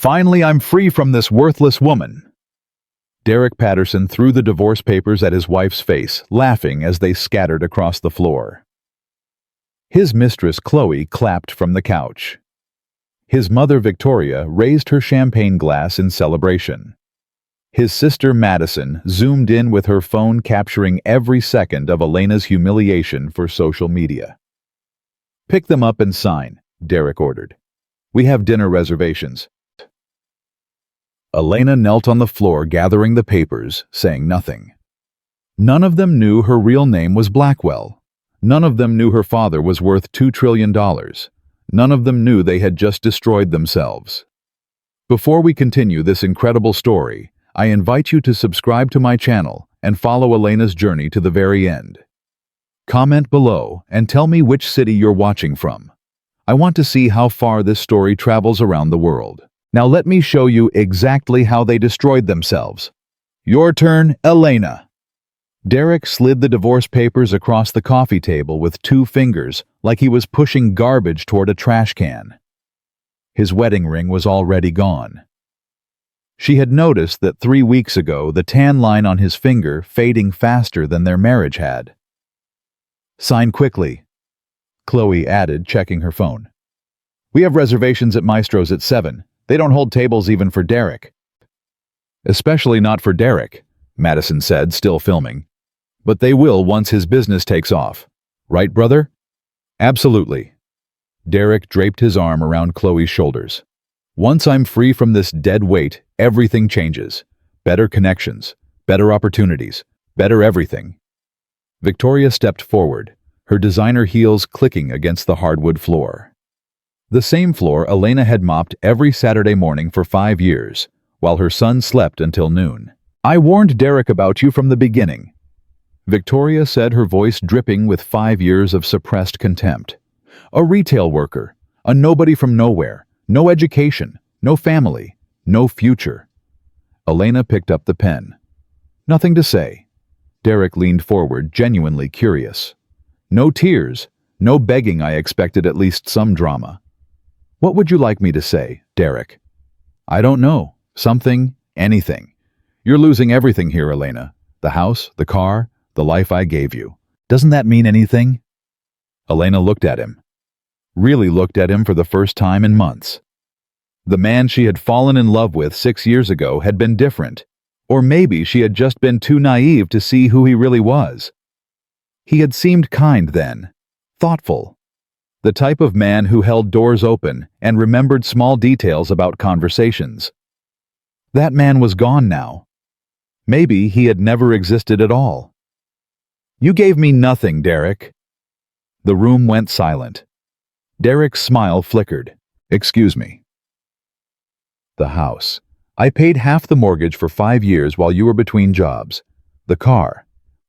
Finally, I'm free from this worthless woman. Derek Patterson threw the divorce papers at his wife's face, laughing as they scattered across the floor. His mistress, Chloe, clapped from the couch. His mother, Victoria, raised her champagne glass in celebration. His sister, Madison, zoomed in with her phone, capturing every second of Elena's humiliation for social media. "Pick them up and sign," Derek ordered. "We have dinner reservations." Elena knelt on the floor, gathering the papers, saying nothing. None of them knew her real name was Blackwell. None of them knew her father was worth $2 trillion. None of them knew they had just destroyed themselves. Before we continue this incredible story, I invite you to subscribe to my channel and follow Elena's journey to the very end. Comment below and tell me which city you're watching from. I want to see how far this story travels around the world. Now let me show you exactly how they destroyed themselves. Your turn, Elena. Derek slid the divorce papers across the coffee table with 2 fingers, like he was pushing garbage toward a trash can. His wedding ring was already gone. She had noticed that 3 weeks ago the tan line on his finger fading faster than their marriage had. "Sign quickly," Chloe added, checking her phone. "We have reservations at Maestro's at 7. They don't hold tables even for Derek." "Especially not for Derek," Madison said, still filming. "But they will once his business takes off. Right, brother?" "Absolutely." Derek draped his arm around Chloe's shoulders. "Once I'm free from this dead weight, everything changes. Better connections, better opportunities, better everything." Victoria stepped forward, her designer heels clicking against the hardwood floor. The same floor Elena had mopped every Saturday morning for 5 years, while her son slept until noon. "I warned Derek about you from the beginning," Victoria said, her voice dripping with 5 years of suppressed contempt. "A retail worker, a nobody from nowhere, no education, no family, no future." Elena picked up the pen. "Nothing to say." Derek leaned forward, genuinely curious. "No tears, no begging. I expected at least some drama." "What would you like me to say, Derek?" "I don't know. Something, anything. You're losing everything here, Elena. The house, the car, the life I gave you. Doesn't that mean anything?" Elena looked at him. Really looked at him for the first time in months. The man she had fallen in love with 6 years ago had been different. Or maybe she had just been too naive to see who he really was. He had seemed kind then, thoughtful. The type of man who held doors open and remembered small details about conversations. That man was gone now. Maybe he had never existed at all. "You gave me nothing, Derek." The room went silent. Derek's smile flickered. "Excuse me." "The house. I paid half the mortgage for 5 years while you were between jobs. The car.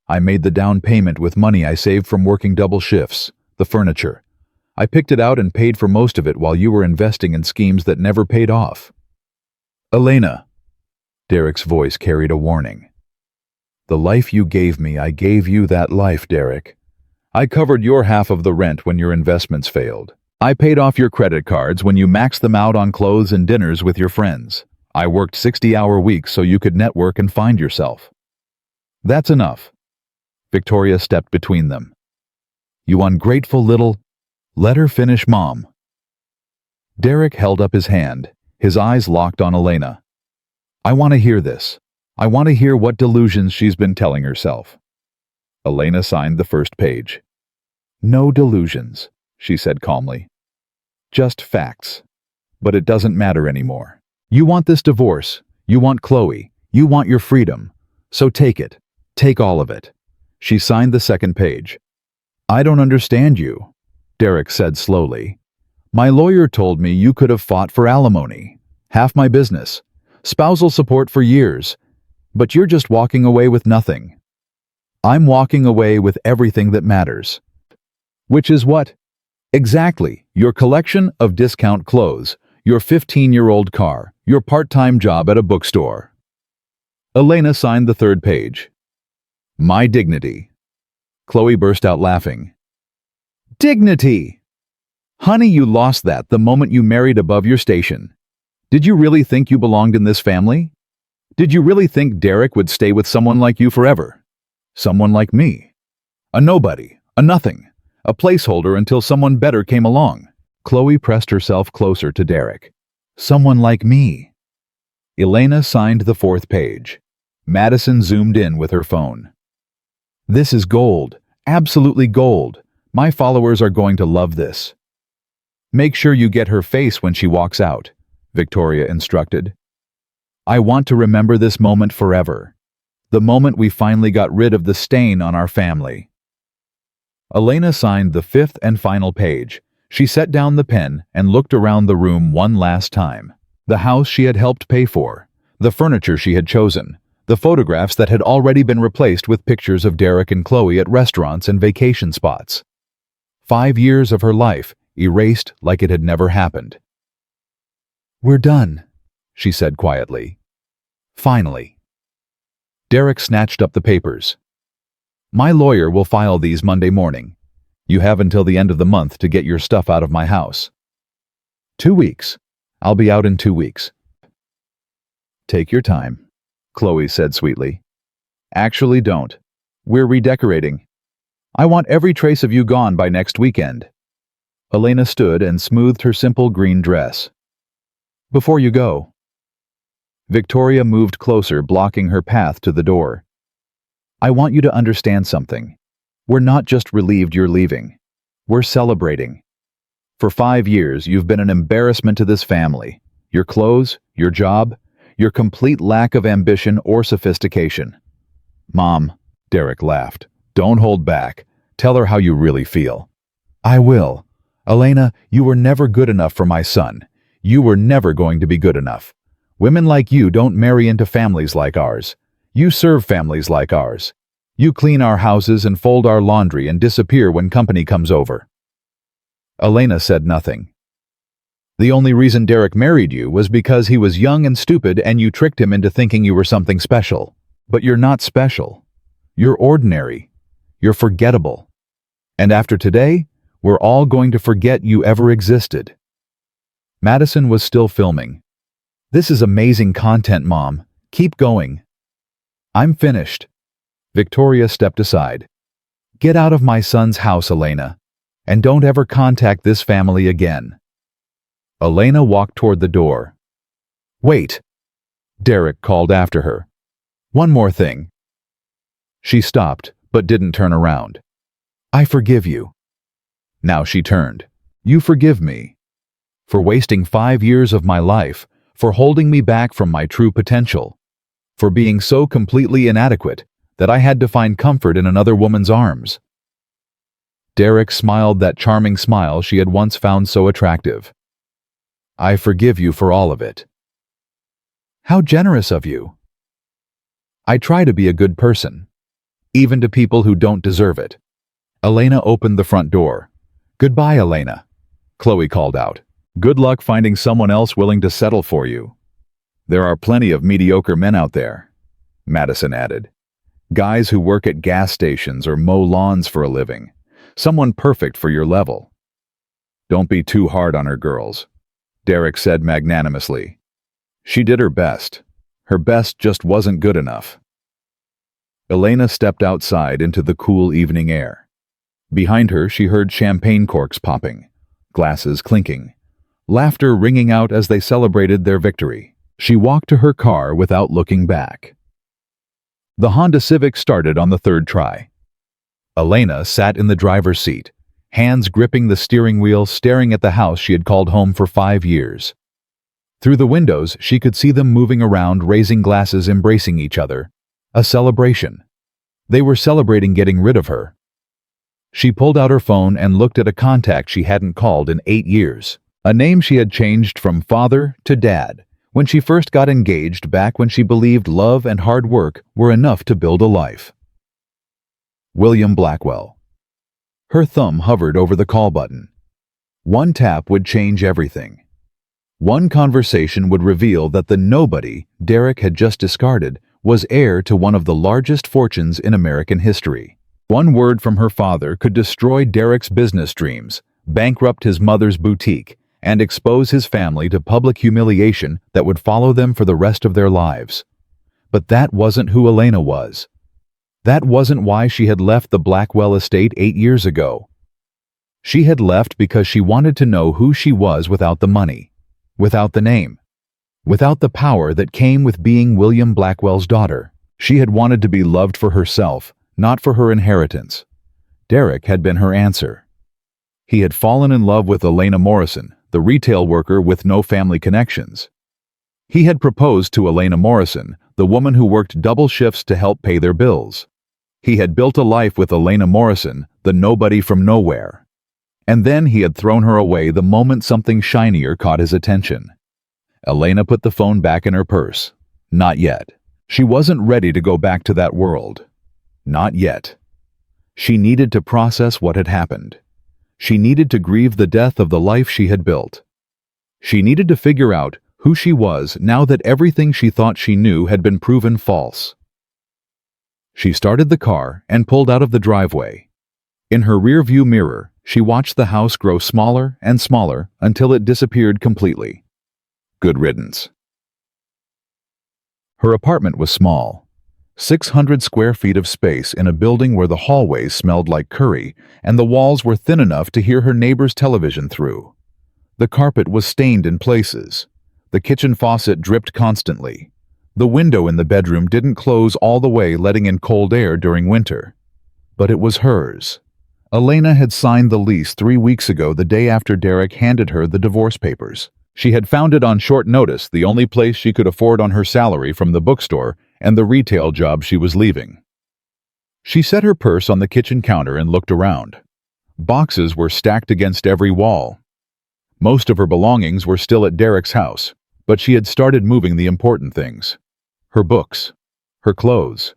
I made the down payment with money I saved from working double shifts. The furniture. I picked it out and paid for most of it while you were investing in schemes that never paid off." "Elena." Derek's voice carried a warning. "The life you gave me, I gave you that life, Derek. I covered your half of the rent when your investments failed. I paid off your credit cards when you maxed them out on clothes and dinners with your friends. I worked 60-hour weeks so you could network and find yourself." "That's enough." Victoria stepped between them. "You ungrateful little—" "Let her finish, Mom." Derek held up his hand, his eyes locked on Elena. "I want to hear this. I want to hear what delusions she's been telling herself." Elena signed the first page. "No delusions," she said calmly. "Just facts. But it doesn't matter anymore. You want this divorce. You want Chloe. You want your freedom. So take it. Take all of it." She signed the second page. "I don't understand you," Derek said slowly. "My lawyer told me you could have fought for alimony, half my business, spousal support for years, but you're just walking away with nothing." "I'm walking away with everything that matters." "Which is what?" "Exactly. Your collection of discount clothes, your 15-year-old car, your part-time job at a bookstore." Elena signed the third page. "My dignity." Chloe burst out laughing. "Dignity! Honey, you lost that the moment you married above your station. Did you really think you belonged in this family? Did you really think Derek would stay with someone like you forever? Someone like me? A nobody, a nothing, a placeholder until someone better came along. Chloe pressed herself closer to Derek. Someone like me. Elena signed the 4th page. Madison zoomed in with her phone. This is gold, absolutely gold. My followers are going to love this. Make sure you get her face when she walks out, Victoria instructed. I want to remember this moment forever. The moment we finally got rid of the stain on our family. Elena signed the 5th and final page. She set down the pen and looked around the room one last time. The house she had helped pay for, the furniture she had chosen, the photographs that had already been replaced with pictures of Derek and Chloe at restaurants and vacation spots. 5 years of her life erased like it had never happened. We're done, she said quietly. Finally. Derek snatched up the papers. My lawyer will file these Monday morning. You have until the end of the month to get your stuff out of my house. 2 weeks. I'll be out in 2 weeks. Take your time, Chloe said sweetly. Actually, don't. We're redecorating. I want every trace of you gone by next weekend. Elena stood and smoothed her simple green dress. Before you go. Victoria moved closer, blocking her path to the door. I want you to understand something. We're not just relieved you're leaving. We're celebrating. For 5 years, you've been an embarrassment to this family. Your clothes, your job, your complete lack of ambition or sophistication. Mom, Derek laughed. Don't hold back. Tell her how you really feel. I will. Elena, you were never good enough for my son. You were never going to be good enough. Women like you don't marry into families like ours. You serve families like ours. You clean our houses and fold our laundry and disappear when company comes over. Elena said nothing. The only reason Derek married you was because he was young and stupid and you tricked him into thinking you were something special. But you're not special. You're ordinary. You're forgettable. And after today, we're all going to forget you ever existed. Madison was still filming. This is amazing content, Mom. Keep going. I'm finished. Victoria stepped aside. Get out of my son's house, Elena, and don't ever contact this family again. Elena walked toward the door. Wait, Derek called after her. One more thing. She stopped, but didn't turn around. I forgive you. Now she turned. You forgive me. For wasting 5 years of my life, for holding me back from my true potential, for being so completely inadequate that I had to find comfort in another woman's arms. Derek smiled that charming smile she had once found so attractive. I forgive you for all of it. How generous of you. I try to be a good person, even to people who don't deserve it. Elena opened the front door. Goodbye, Elena, Chloe called out. Good luck finding someone else willing to settle for you. There are plenty of mediocre men out there, Madison added. Guys who work at gas stations or mow lawns for a living. Someone perfect for your level. Don't be too hard on her, girls, Derek said magnanimously. She did her best. Her best just wasn't good enough. Elena stepped outside into the cool evening air. Behind her, she heard champagne corks popping, glasses clinking, laughter ringing out as they celebrated their victory. She walked to her car without looking back. The Honda Civic started on the 3rd try. Elena sat in the driver's seat, hands gripping the steering wheel, staring at the house she had called home for 5 years. Through the windows, she could see them moving around, raising glasses, embracing each other. A celebration. They were celebrating getting rid of her. She pulled out her phone and looked at a contact she hadn't called in 8 years. A name she had changed from father to dad when she first got engaged, back when she believed love and hard work were enough to build a life. William Blackwell. Her thumb hovered over the call button. One tap would change everything. One conversation would reveal that the nobody Derek had just discarded was heir to one of the largest fortunes in American history. One word from her father could destroy Derek's business dreams, bankrupt his mother's boutique, and expose his family to public humiliation that would follow them for the rest of their lives. But that wasn't who Elena was. That wasn't why she had left the Blackwell estate 8 years ago. She had left because she wanted to know who she was without the money, without the name, without the power that came with being William Blackwell's daughter. She had wanted to be loved for herself, not for her inheritance. Derek had been her answer. He had fallen in love with Elena Morrison, the retail worker with no family connections. He had proposed to Elena Morrison, the woman who worked double shifts to help pay their bills. He had built a life with Elena Morrison, the nobody from nowhere. And then he had thrown her away the moment something shinier caught his attention. Elena put the phone back in her purse. Not yet. She wasn't ready to go back to that world. Not yet. She needed to process what had happened. She needed to grieve the death of the life she had built. She needed to figure out who she was now that everything she thought she knew had been proven false. She started the car and pulled out of the driveway. In her rearview mirror, she watched the house grow smaller and smaller until it disappeared completely. Good riddance. Her apartment was small. 600 square feet of space in a building where the hallways smelled like curry and the walls were thin enough to hear her neighbor's television through. The carpet was stained in places. The kitchen faucet dripped constantly. The window in the bedroom didn't close all the way, letting in cold air during winter. But it was hers. Elena had signed the lease 3 weeks ago, the day after Derek handed her the divorce papers. She had found it on short notice, the only place she could afford on her salary from the bookstore and the retail job she was leaving. She set her purse on the kitchen counter and looked around. Boxes were stacked against every wall. Most of her belongings were still at Derek's house, but she had started moving the important things. Her books, her clothes,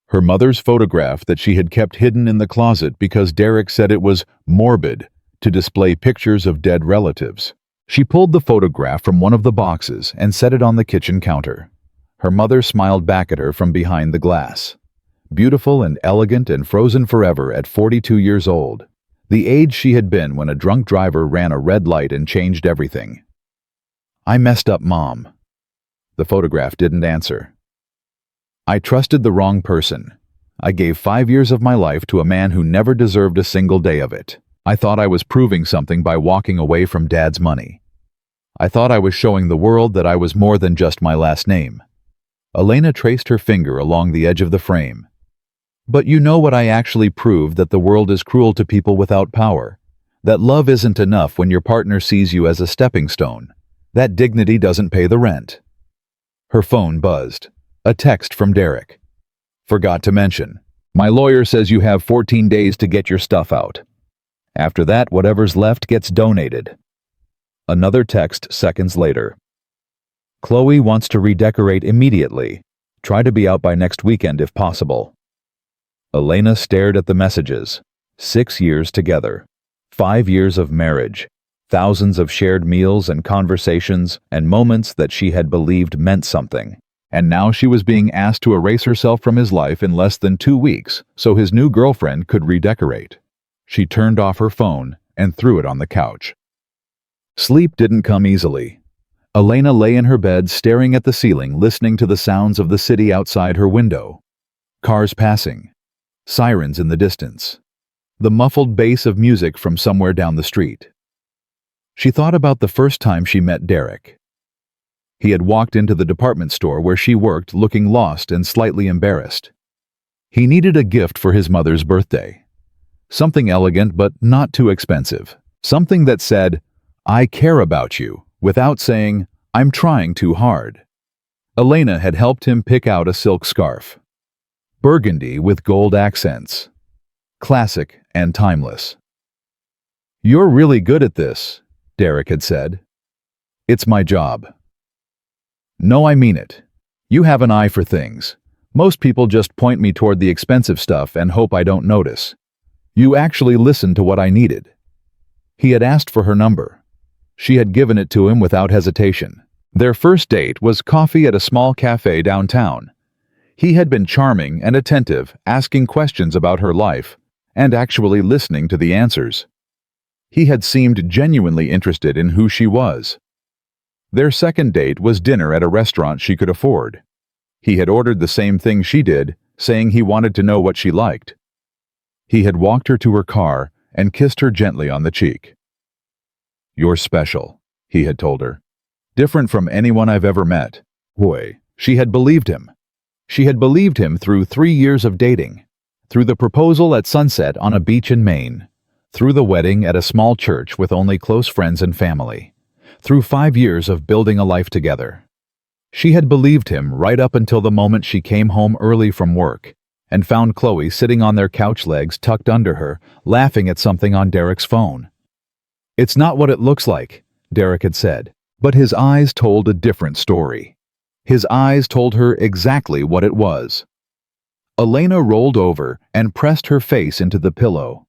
her mother's photograph that she had kept hidden in the closet because Derek said it was morbid to display pictures of dead relatives. She pulled the photograph from one of the boxes and set it on the kitchen counter. Her mother smiled back at her from behind the glass. Beautiful and elegant and frozen forever at 42 years old, the age she had been when a drunk driver ran a red light and changed everything. "I messed up, Mom." The photograph didn't answer. "I trusted the wrong person. I gave 5 years of my life to a man who never deserved a single day of it. I thought I was proving something by walking away from Dad's money. I thought I was showing the world that I was more than just my last name." Elena traced her finger along the edge of the frame. "But you know what I actually proved, that the world is cruel to people without power. That love isn't enough when your partner sees you as a stepping stone. That dignity doesn't pay the rent." Her phone buzzed. A text from Derek. "Forgot to mention. My lawyer says you have 14 days to get your stuff out. After that, whatever's left gets donated." Another text seconds later. "Chloe wants to redecorate immediately. Try to be out by next weekend if possible." Elena stared at the messages. 6 years together. 5 years of marriage. Thousands of shared meals and conversations and moments that she had believed meant something. And now she was being asked to erase herself from his life in less than 2 weeks so his new girlfriend could redecorate. She turned off her phone and threw it on the couch. Sleep didn't come easily. Elena lay in her bed staring at the ceiling, listening to the sounds of the city outside her window. Cars passing. Sirens in the distance. The muffled bass of music from somewhere down the street. She thought about the first time she met Derek. He had walked into the department store where she worked looking lost and slightly embarrassed. He needed a gift for his mother's birthday. Something elegant but not too expensive. Something that said, "I care about you," without saying, "I'm trying too hard." Elena had helped him pick out a silk scarf. Burgundy with gold accents. Classic and timeless. "You're really good at this," Derek had said. "It's my job." "No, I mean it. You have an eye for things. Most people just point me toward the expensive stuff and hope I don't notice. You actually listened to what I needed." He had asked for her number. She had given it to him without hesitation. Their first date was coffee at a small cafe downtown. He had been charming and attentive, asking questions about her life, and actually listening to the answers. He had seemed genuinely interested in who she was. Their second date was dinner at a restaurant she could afford. He had ordered the same thing she did, saying he wanted to know what she liked. He had walked her to her car and kissed her gently on the cheek. "You're special," he had told her. "Different from anyone I've ever met." Boy, she had believed him. She had believed him through 3 years of dating, through the proposal at sunset on a beach in Maine, through the wedding at a small church with only close friends and family, through 5 years of building a life together. She had believed him right up until the moment she came home early from work and found Chloe sitting on their couch legs tucked under her, laughing at something on Derek's phone. "It's not what it looks like," Derek had said, but his eyes told a different story. His eyes told her exactly what it was. Elena rolled over and pressed her face into the pillow.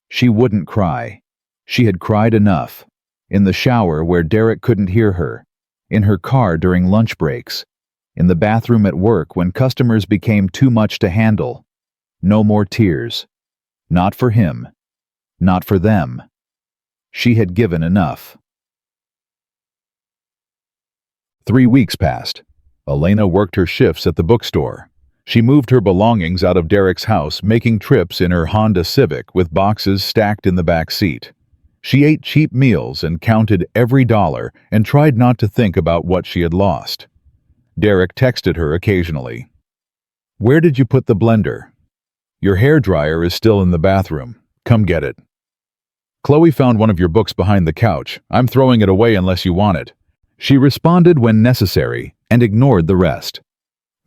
She wouldn't cry. She had cried enough. In the shower where Derek couldn't hear her, in her car during lunch breaks, in the bathroom at work when customers became too much to handle. No more tears. Not for him. Not for them. She had given enough. 3 weeks passed. Elena worked her shifts at the bookstore. She moved her belongings out of Derek's house, making trips in her Honda Civic with boxes stacked in the back seat. She ate cheap meals and counted every dollar and tried not to think about what she had lost. Derek texted her occasionally. "Where did you put the blender?" "Your hairdryer is still in the bathroom. Come get it." "Chloe found one of your books behind the couch. I'm throwing it away unless you want it." She responded when necessary and ignored the rest.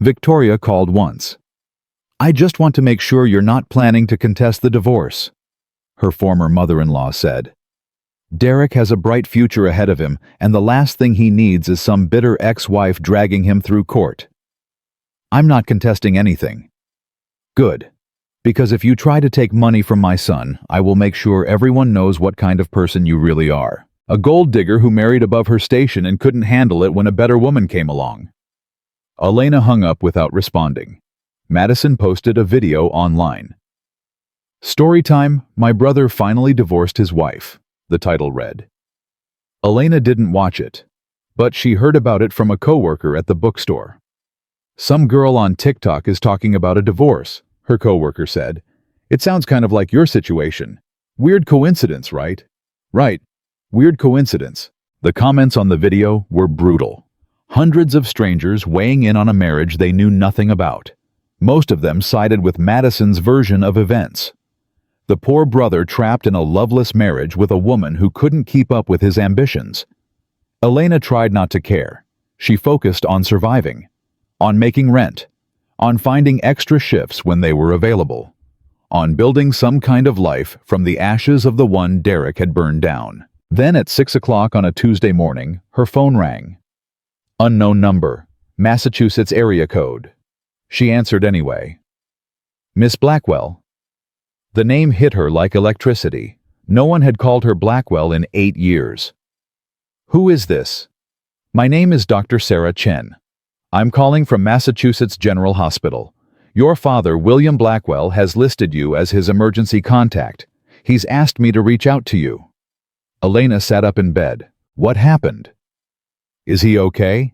Victoria called once. "I just want to make sure you're not planning to contest the divorce," her former mother-in-law said. "Derek has a bright future ahead of him, and the last thing he needs is some bitter ex-wife dragging him through court." "I'm not contesting anything." "Good. Because if you try to take money from my son, I will make sure everyone knows what kind of person you really are. A gold digger who married above her station and couldn't handle it when a better woman came along." Elena hung up without responding. Madison posted a video online. "Story time, my brother finally divorced his wife," the title read. Elena didn't watch it, but she heard about it from a coworker at the bookstore. "Some girl on TikTok is talking about a divorce," her coworker said. "It sounds kind of like your situation. Weird coincidence, right?" "Right. Weird coincidence." The comments on the video were brutal. Hundreds of strangers weighing in on a marriage they knew nothing about. Most of them sided with Madison's version of events. The poor brother trapped in a loveless marriage with a woman who couldn't keep up with his ambitions. Elena tried not to care. She focused on surviving, on making rent, on finding extra shifts when they were available, on building some kind of life from the ashes of the one Derek had burned down. Then at 6 o'clock on a Tuesday morning, her phone rang. Unknown number, Massachusetts area code. She answered anyway. "Miss Blackwell?" The name hit her like electricity. No one had called her Blackwell in 8 years. "Who is this?" "My name is Dr. Sarah Chen. I'm calling from Massachusetts General Hospital. Your father, William Blackwell, has listed you as his emergency contact. He's asked me to reach out to you." Elena sat up in bed. What happened? "Is he okay?"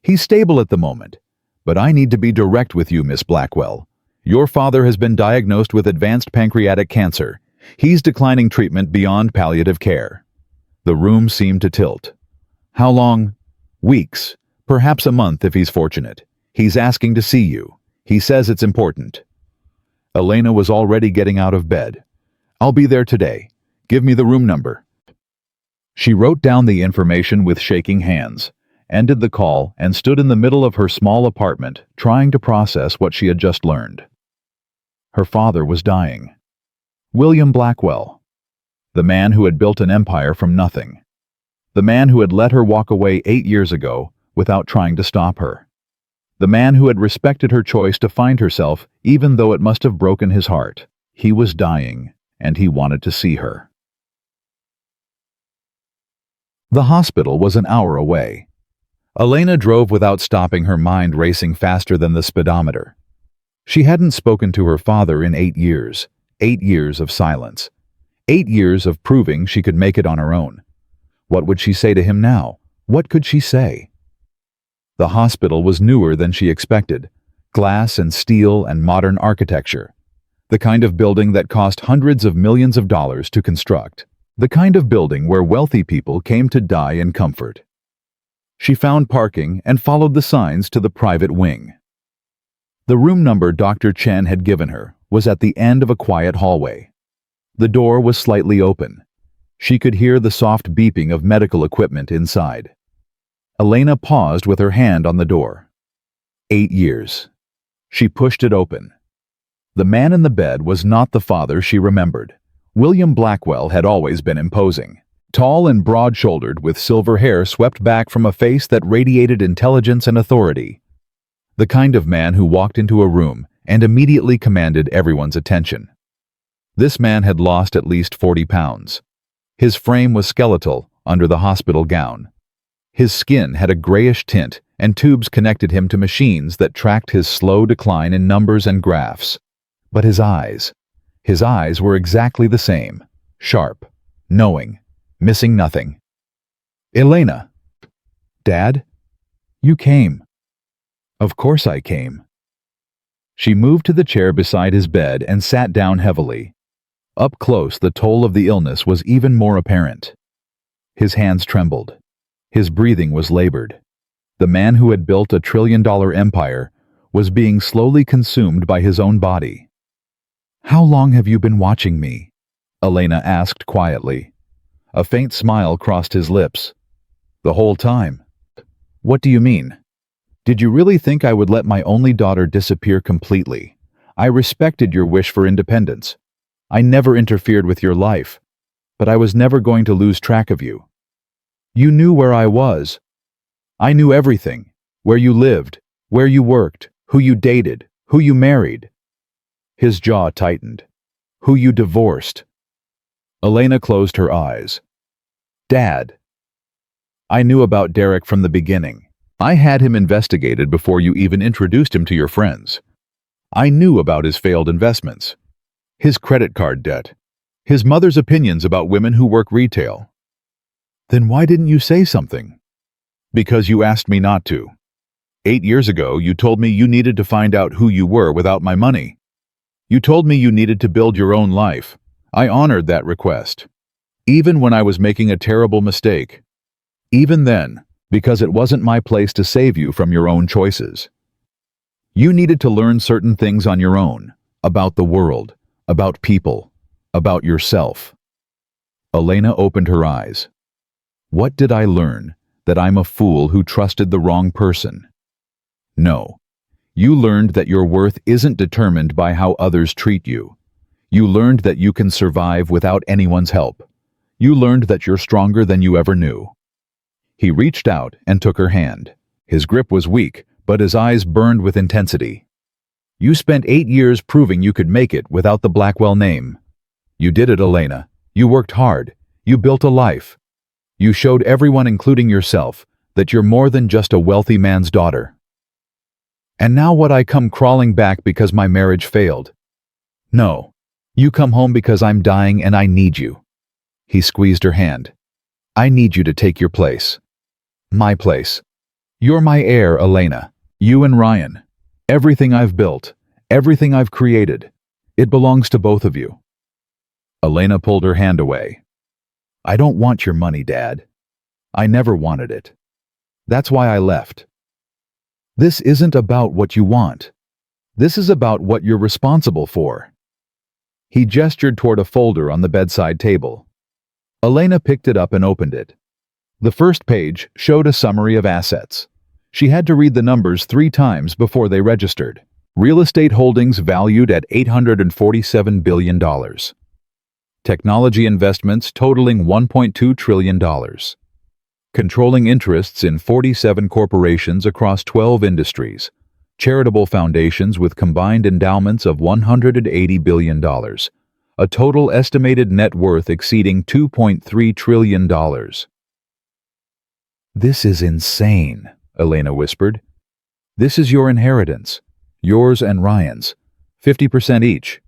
"He's stable at the moment. But I need to be direct with you, Miss Blackwell. Your father has been diagnosed with advanced pancreatic cancer. He's declining treatment beyond palliative care." The room seemed to tilt. "How long?" "Weeks. Perhaps a month if he's fortunate. He's asking to see you. He says it's important." Elena was already getting out of bed. "I'll be there today. Give me the room number." She wrote down the information with shaking hands, ended the call, and stood in the middle of her small apartment, trying to process what she had just learned. Her father was dying. William Blackwell. The man who had built an empire from nothing. The man who had let her walk away 8 years ago without trying to stop her. The man who had respected her choice to find herself even though it must have broken his heart. He was dying, and he wanted to see her. The hospital was an hour away. Elena drove without stopping, her mind racing faster than the speedometer. She hadn't spoken to her father in 8 years, 8 years of silence. 8 years of proving she could make it on her own. What would she say to him now? What could she say? The hospital was newer than she expected. Glass and steel and modern architecture. The kind of building that cost hundreds of millions of dollars to construct. The kind of building where wealthy people came to die in comfort. She found parking and followed the signs to the private wing. The room number Dr. Chen had given her was at the end of a quiet hallway. The door was slightly open. She could hear the soft beeping of medical equipment inside. Elena paused with her hand on the door. 8 years. She pushed it open. The man in the bed was not the father she remembered. William Blackwell had always been imposing. Tall and broad-shouldered, with silver hair swept back from a face that radiated intelligence and authority. The kind of man who walked into a room and immediately commanded everyone's attention. This man had lost at least 40 pounds. His frame was skeletal under the hospital gown. His skin had a grayish tint, and tubes connected him to machines that tracked his slow decline in numbers and graphs. But his eyes were exactly the same, sharp, knowing, missing nothing. Elena. Dad? You came. Of course I came. She moved to the chair beside his bed and sat down heavily. Up close, the toll of the illness was even more apparent. His hands trembled. His breathing was labored. The man who had built a trillion-dollar empire was being slowly consumed by his own body. How long have you been watching me? Elena asked quietly. A faint smile crossed his lips. The whole time. What do you mean? Did you really think I would let my only daughter disappear completely? I respected your wish for independence. I never interfered with your life, but I was never going to lose track of you. You knew where I was. I knew everything, where you lived, where you worked, who you dated, who you married. His jaw tightened. Who you divorced. Elena closed her eyes. Dad. I knew about Derek from the beginning. I had him investigated before you even introduced him to your friends. I knew about his failed investments, his credit card debt, his mother's opinions about women who work retail. Then why didn't you say something? Because you asked me not to. 8 years ago, you told me you needed to find out who you were without my money. You told me you needed to build your own life. I honored that request. Even when I was making a terrible mistake. Even then, because it wasn't my place to save you from your own choices. You needed to learn certain things on your own, about the world, about people, about yourself. Elena opened her eyes. What did I learn? That I'm a fool who trusted the wrong person? No. You learned that your worth isn't determined by how others treat you. You learned that you can survive without anyone's help. You learned that you're stronger than you ever knew. He reached out and took her hand. His grip was weak, but his eyes burned with intensity. You spent 8 years proving you could make it without the Blackwell name. You did it, Elena. You worked hard. You built a life. You showed everyone, including yourself, that you're more than just a wealthy man's daughter. And now what? I come crawling back because my marriage failed? No. You come home because I'm dying and I need you. He squeezed her hand. I need you to take your place. My place. You're my heir, Elena. You and Ryan. Everything I've built, everything I've created, it belongs to both of you. Elena pulled her hand away. I don't want your money, Dad. I never wanted it. That's why I left. This isn't about what you want. This is about what you're responsible for. He gestured toward a folder on the bedside table. Elena picked it up and opened it. The first page showed a summary of assets. She had to read the numbers 3 times before they registered. Real estate holdings valued at $847 billion. Technology investments totaling $1.2 trillion. Controlling interests in 47 corporations across 12 industries. Charitable foundations with combined endowments of $180 billion. A total estimated net worth exceeding $2.3 trillion. This is insane, Elena whispered. This is your inheritance. Yours and Ryan's. 50% each.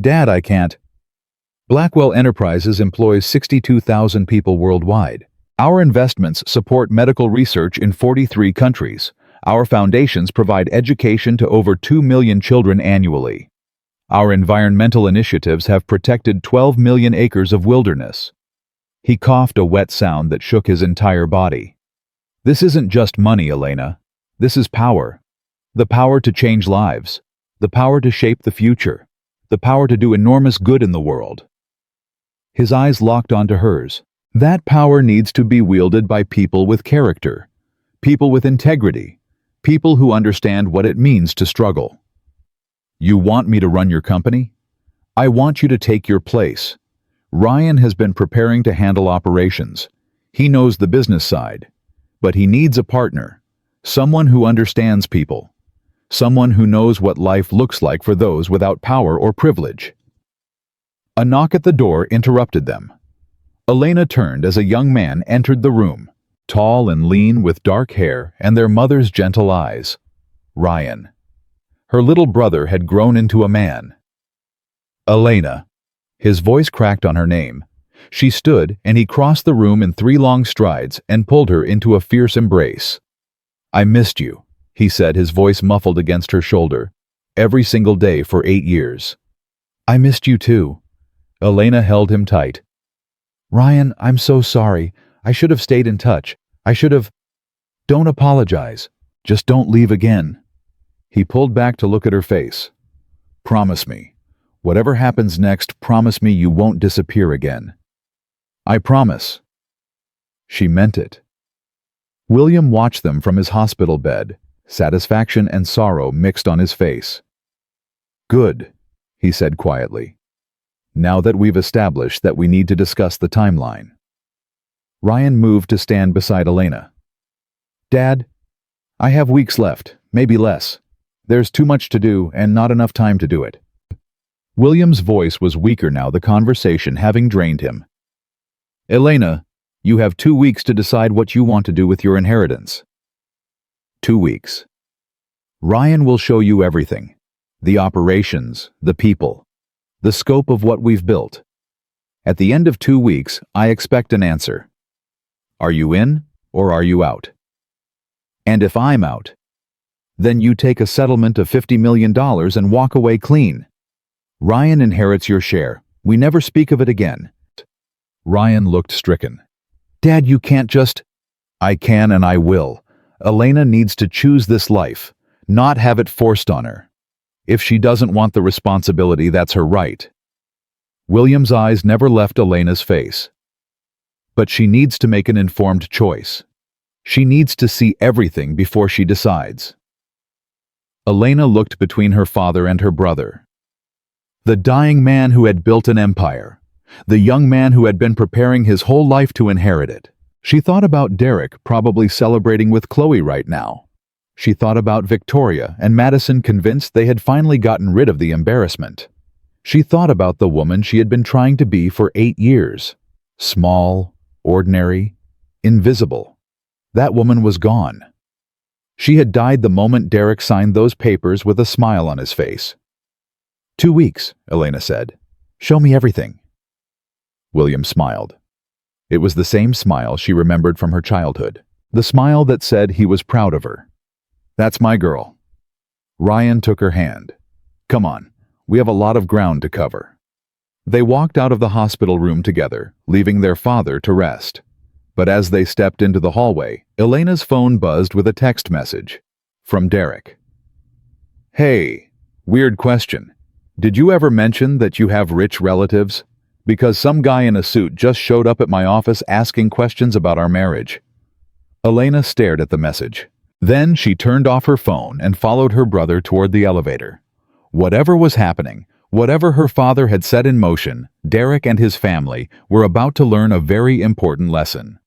Dad, I can't. Blackwell Enterprises employs 62,000 people worldwide. Our investments support medical research in 43 countries. Our foundations provide education to over 2 million children annually. Our environmental initiatives have protected 12 million acres of wilderness. He coughed a wet sound that shook his entire body. This isn't just money, Elena. This is power. The power to change lives. The power to shape the future. The power to do enormous good in the world. His eyes locked onto hers. That power needs to be wielded by people with character, people with integrity, people who understand what it means to struggle. You want me to run your company? I want you to take your place. Ryan has been preparing to handle operations. He knows the business side. But he needs a partner, someone who understands people, someone who knows what life looks like for those without power or privilege. A knock at the door interrupted them. Elena turned as a young man entered the room, tall and lean with dark hair and their mother's gentle eyes. Ryan. Her little brother had grown into a man. Elena. His voice cracked on her name. She stood, and he crossed the room in 3 long strides and pulled her into a fierce embrace. I missed you, he said, his voice muffled against her shoulder. Every single day for 8 years. I missed you too. Elena held him tight. Ryan, I'm so sorry. I should have stayed in touch. I should have... Don't apologize. Just don't leave again. He pulled back to look at her face. Promise me. Whatever happens next, promise me you won't disappear again. I promise. She meant it. William watched them from his hospital bed, satisfaction and sorrow mixed on his face. Good, he said quietly. Now that we've established that we need to discuss the timeline. Ryan moved to stand beside Elena. Dad, I have weeks left, maybe less. There's too much to do and not enough time to do it. William's voice was weaker now, the conversation having drained him. Elena, you have 2 weeks to decide what you want to do with your inheritance. 2 weeks. Ryan will show you everything. The operations, the people, the scope of what we've built. At the end of 2 weeks, I expect an answer. Are you in or are you out? And if I'm out, then you take a settlement of $50 million and walk away clean. Ryan inherits your share. We never speak of it again. Ryan looked stricken. Dad, you can't just... I can and I will. Elena needs to choose this life, not have it forced on her. If she doesn't want the responsibility, that's her right. William's eyes never left Elena's face. But she needs to make an informed choice. She needs to see everything before she decides. Elena looked between her father and her brother. The dying man who had built an empire. The young man who had been preparing his whole life to inherit it. She thought about Derek probably celebrating with Chloe right now. She thought about Victoria and Madison, convinced they had finally gotten rid of the embarrassment. She thought about the woman she had been trying to be for 8 years. Small, ordinary, invisible. That woman was gone. She had died the moment Derek signed those papers with a smile on his face. 2 weeks, Elena said. Show me everything. William smiled. It was the same smile she remembered from her childhood. The smile that said he was proud of her. That's my girl. Ryan took her hand. Come on, we have a lot of ground to cover. They walked out of the hospital room together, leaving their father to rest. But as they stepped into the hallway, Elena's phone buzzed with a text message. From Derek. Hey, weird question. Did you ever mention that you have rich relatives? Because some guy in a suit just showed up at my office asking questions about our marriage. Elena stared at the message. Then she turned off her phone and followed her brother toward the elevator. Whatever was happening, whatever her father had set in motion, Derek and his family were about to learn a very important lesson.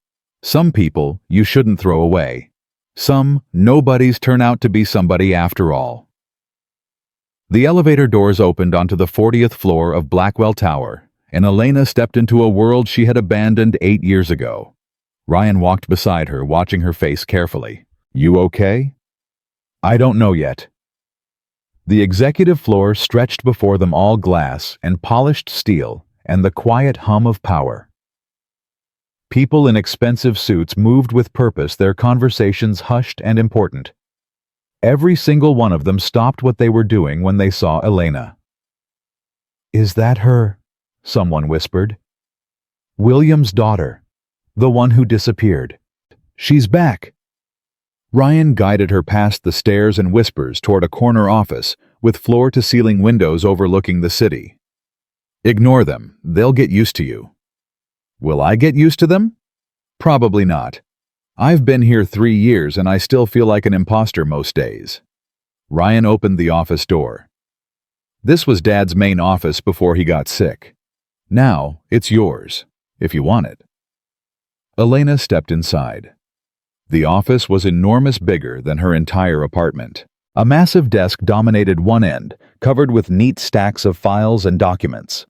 Some people you shouldn't throw away. Some nobodies turn out to be somebody after all. The elevator doors opened onto the 40th floor of Blackwell Tower, and Elena stepped into a world she had abandoned 8 years ago. Ryan walked beside her, watching her face carefully. You okay? I don't know yet. The executive floor stretched before them, all glass and polished steel, and the quiet hum of power. People in expensive suits moved with purpose, their conversations hushed and important. Every single one of them stopped what they were doing when they saw Elena. "Is that her?" someone whispered. "William's daughter, the one who disappeared. She's back." Ryan guided her past the stairs and whispers toward a corner office with floor-to-ceiling windows overlooking the city. "Ignore them. They'll get used to you." "Will I get used to them?" "Probably not. I've been here 3 years and I still feel like an imposter most days." Ryan opened the office door. "This was Dad's main office before he got sick. Now, it's yours, if you want it." Elena stepped inside. The office was enormous, bigger than her entire apartment. A massive desk dominated one end, covered with neat stacks of files and documents.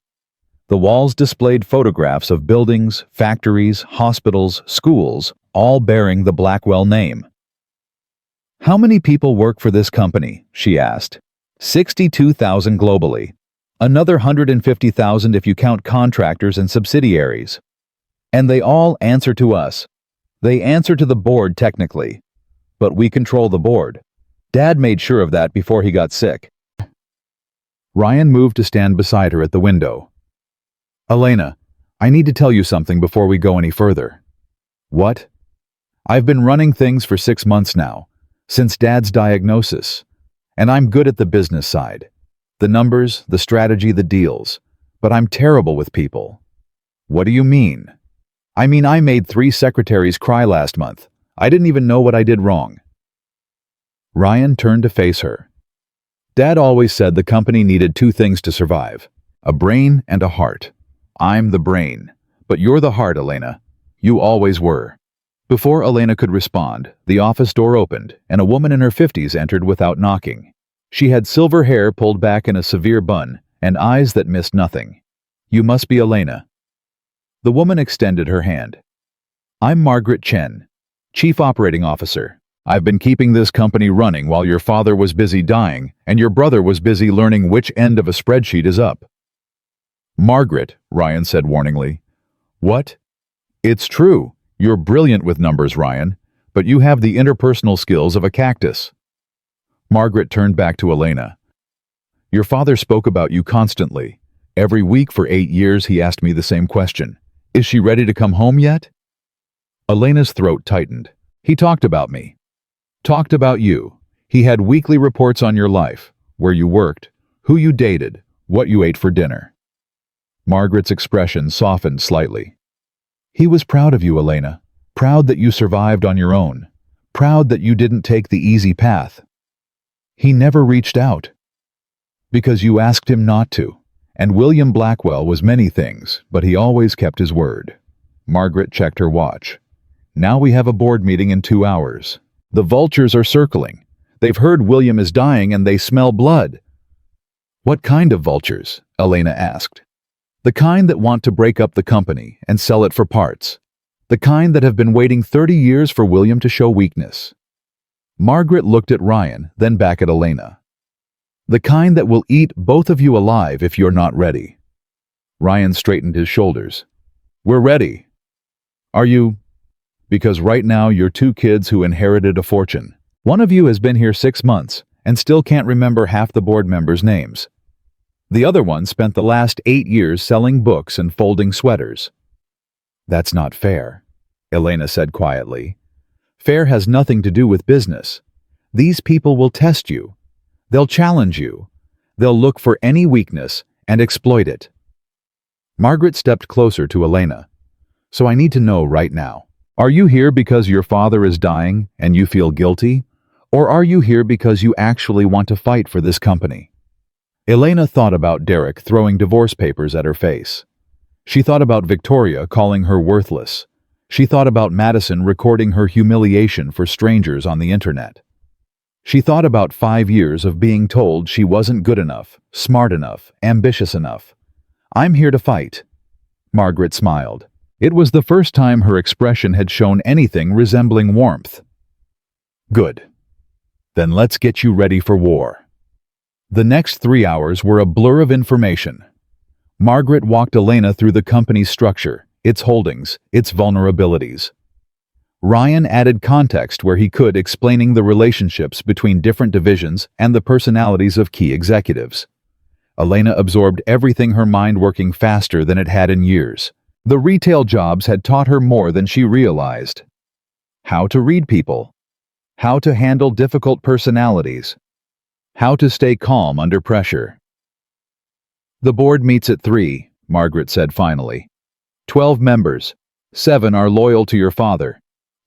The walls displayed photographs of buildings, factories, hospitals, schools, all bearing the Blackwell name. "How many people work for this company?" she asked. 62,000 globally. Another 150,000 if you count contractors and subsidiaries. And they all answer to us. They answer to the board technically. But we control the board. Dad made sure of that before he got sick." Ryan moved to stand beside her at the window. "Elena, I need to tell you something before we go any further." "What?" "I've been running things for 6 months now, since Dad's diagnosis. And I'm good at the business side. The numbers, the strategy, the deals. But I'm terrible with people." "What do you mean?" "I mean, I made 3 secretaries cry last month. I didn't even know what I did wrong." Ryan turned to face her. "Dad always said the company needed 2 things to survive, a brain and a heart. I'm the brain, but you're the heart, Elena. You always were." Before Elena could respond, the office door opened, and a woman in her 50s entered without knocking. She had silver hair pulled back in a severe bun, and eyes that missed nothing. "You must be Elena." The woman extended her hand. "I'm Margaret Chen, Chief Operating Officer. I've been keeping this company running while your father was busy dying, and your brother was busy learning which end of a spreadsheet is up." "Margaret," Ryan said warningly. "What?" "It's true. You're brilliant with numbers, Ryan, but you have the interpersonal skills of a cactus." Margaret turned back to Elena. "Your father spoke about you constantly. Every week for 8 years he asked me the same question. Is she ready to come home yet?" Elena's throat tightened. "He talked about me. Talked about you. He had weekly reports on your life, where you worked, who you dated, what you ate for dinner." Margaret's expression softened slightly. "He was proud of you, Elena. Proud that you survived on your own. Proud that you didn't take the easy path. He never reached out. Because you asked him not to. And William Blackwell was many things, but he always kept his word." Margaret checked her watch. "Now we have a board meeting in 2 hours. The vultures are circling. They've heard William is dying and they smell blood." "What kind of vultures?" Elena asked. "The kind that want to break up the company and sell it for parts. The kind that have been waiting 30 years for William to show weakness." Margaret looked at Ryan, then back at Elena. "The kind that will eat both of you alive if you're not ready." Ryan straightened his shoulders. "We're ready." "Are you?" "Because right now you're 2 kids who inherited a fortune. One of you has been here 6 months and still can't remember half the board members' names. The other one spent the last 8 years selling books and folding sweaters." "That's not fair," Elena said quietly. "Fair has nothing to do with business. These people will test you. They'll challenge you. They'll look for any weakness and exploit it." Margaret stepped closer to Elena. "So I need to know right now. Are you here because your father is dying and you feel guilty? Or are you here because you actually want to fight for this company?" Elena thought about Derek throwing divorce papers at her face. She thought about Victoria calling her worthless. She thought about Madison recording her humiliation for strangers on the internet. She thought about 5 years of being told she wasn't good enough, smart enough, ambitious enough. "I'm here to fight." Margaret smiled. It was the first time her expression had shown anything resembling warmth. "Good. Then let's get you ready for war." The next 3 hours were a blur of information. Margaret walked Elena through the company's structure, its holdings, its vulnerabilities. Ryan added context where he could, explaining the relationships between different divisions and the personalities of key executives. Elena absorbed everything, her mind working faster than it had in years. The retail jobs had taught her more than she realized. How to read people. How to handle difficult personalities. How to stay calm under pressure. "The board meets at 3, Margaret said finally. 12 members. 7 are loyal to your father.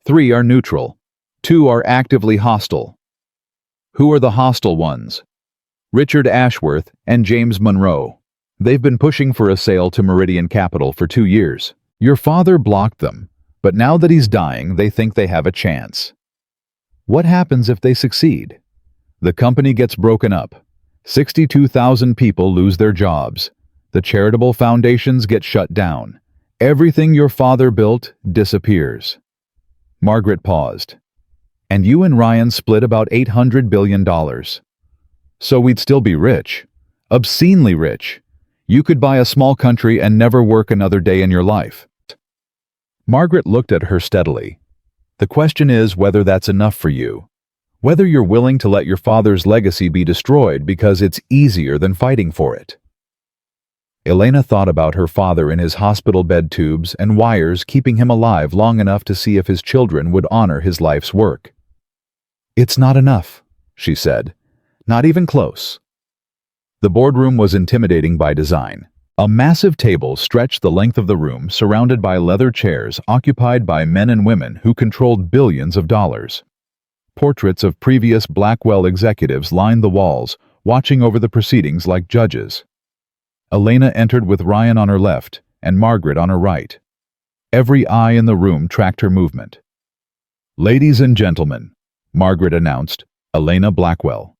3 are neutral. 2 are actively hostile." "Who are the hostile ones?" "Richard Ashworth and James Monroe. They've been pushing for a sale to Meridian Capital for 2 years. Your father blocked them, but now that he's dying, they think they have a chance." "What happens if they succeed?" "The company gets broken up. 62,000 people lose their jobs. The charitable foundations get shut down. Everything your father built disappears." Margaret paused. "And you and Ryan split about $800 billion. So we'd still be rich. Obscenely rich. You could buy a small country and never work another day in your life." Margaret looked at her steadily. "The question is whether that's enough for you. Whether you're willing to let your father's legacy be destroyed because it's easier than fighting for it." Elena thought about her father in his hospital bed, tubes and wires keeping him alive long enough to see if his children would honor his life's work. "It's not enough," she said. "Not even close." The boardroom was intimidating by design. A massive table stretched the length of the room, surrounded by leather chairs occupied by men and women who controlled billions of dollars. Portraits of previous Blackwell executives lined the walls, watching over the proceedings like judges. Elena entered with Ryan on her left and Margaret on her right. Every eye in the room tracked her movement. "Ladies and gentlemen," Margaret announced, "Elena Blackwell."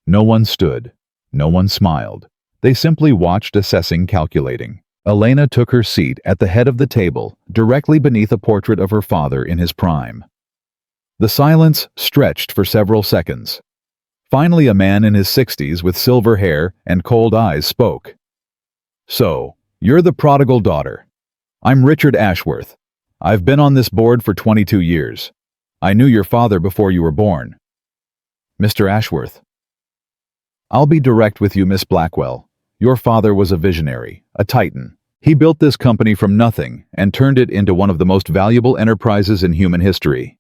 No one stood. No one smiled. They simply watched, assessing, calculating. Elena took her seat at the head of the table, directly beneath a portrait of her father in his prime. The silence stretched for several seconds. Finally, a man in his 60s with silver hair and cold eyes spoke. "So, you're the prodigal daughter. I'm Richard Ashworth. I've been on this board for 22 years. I knew your father before you were born." "Mr. Ashworth." "I'll be direct with you, Miss Blackwell. Your father was a visionary, a titan. He built this company from nothing and turned it into one of the most valuable enterprises in human history."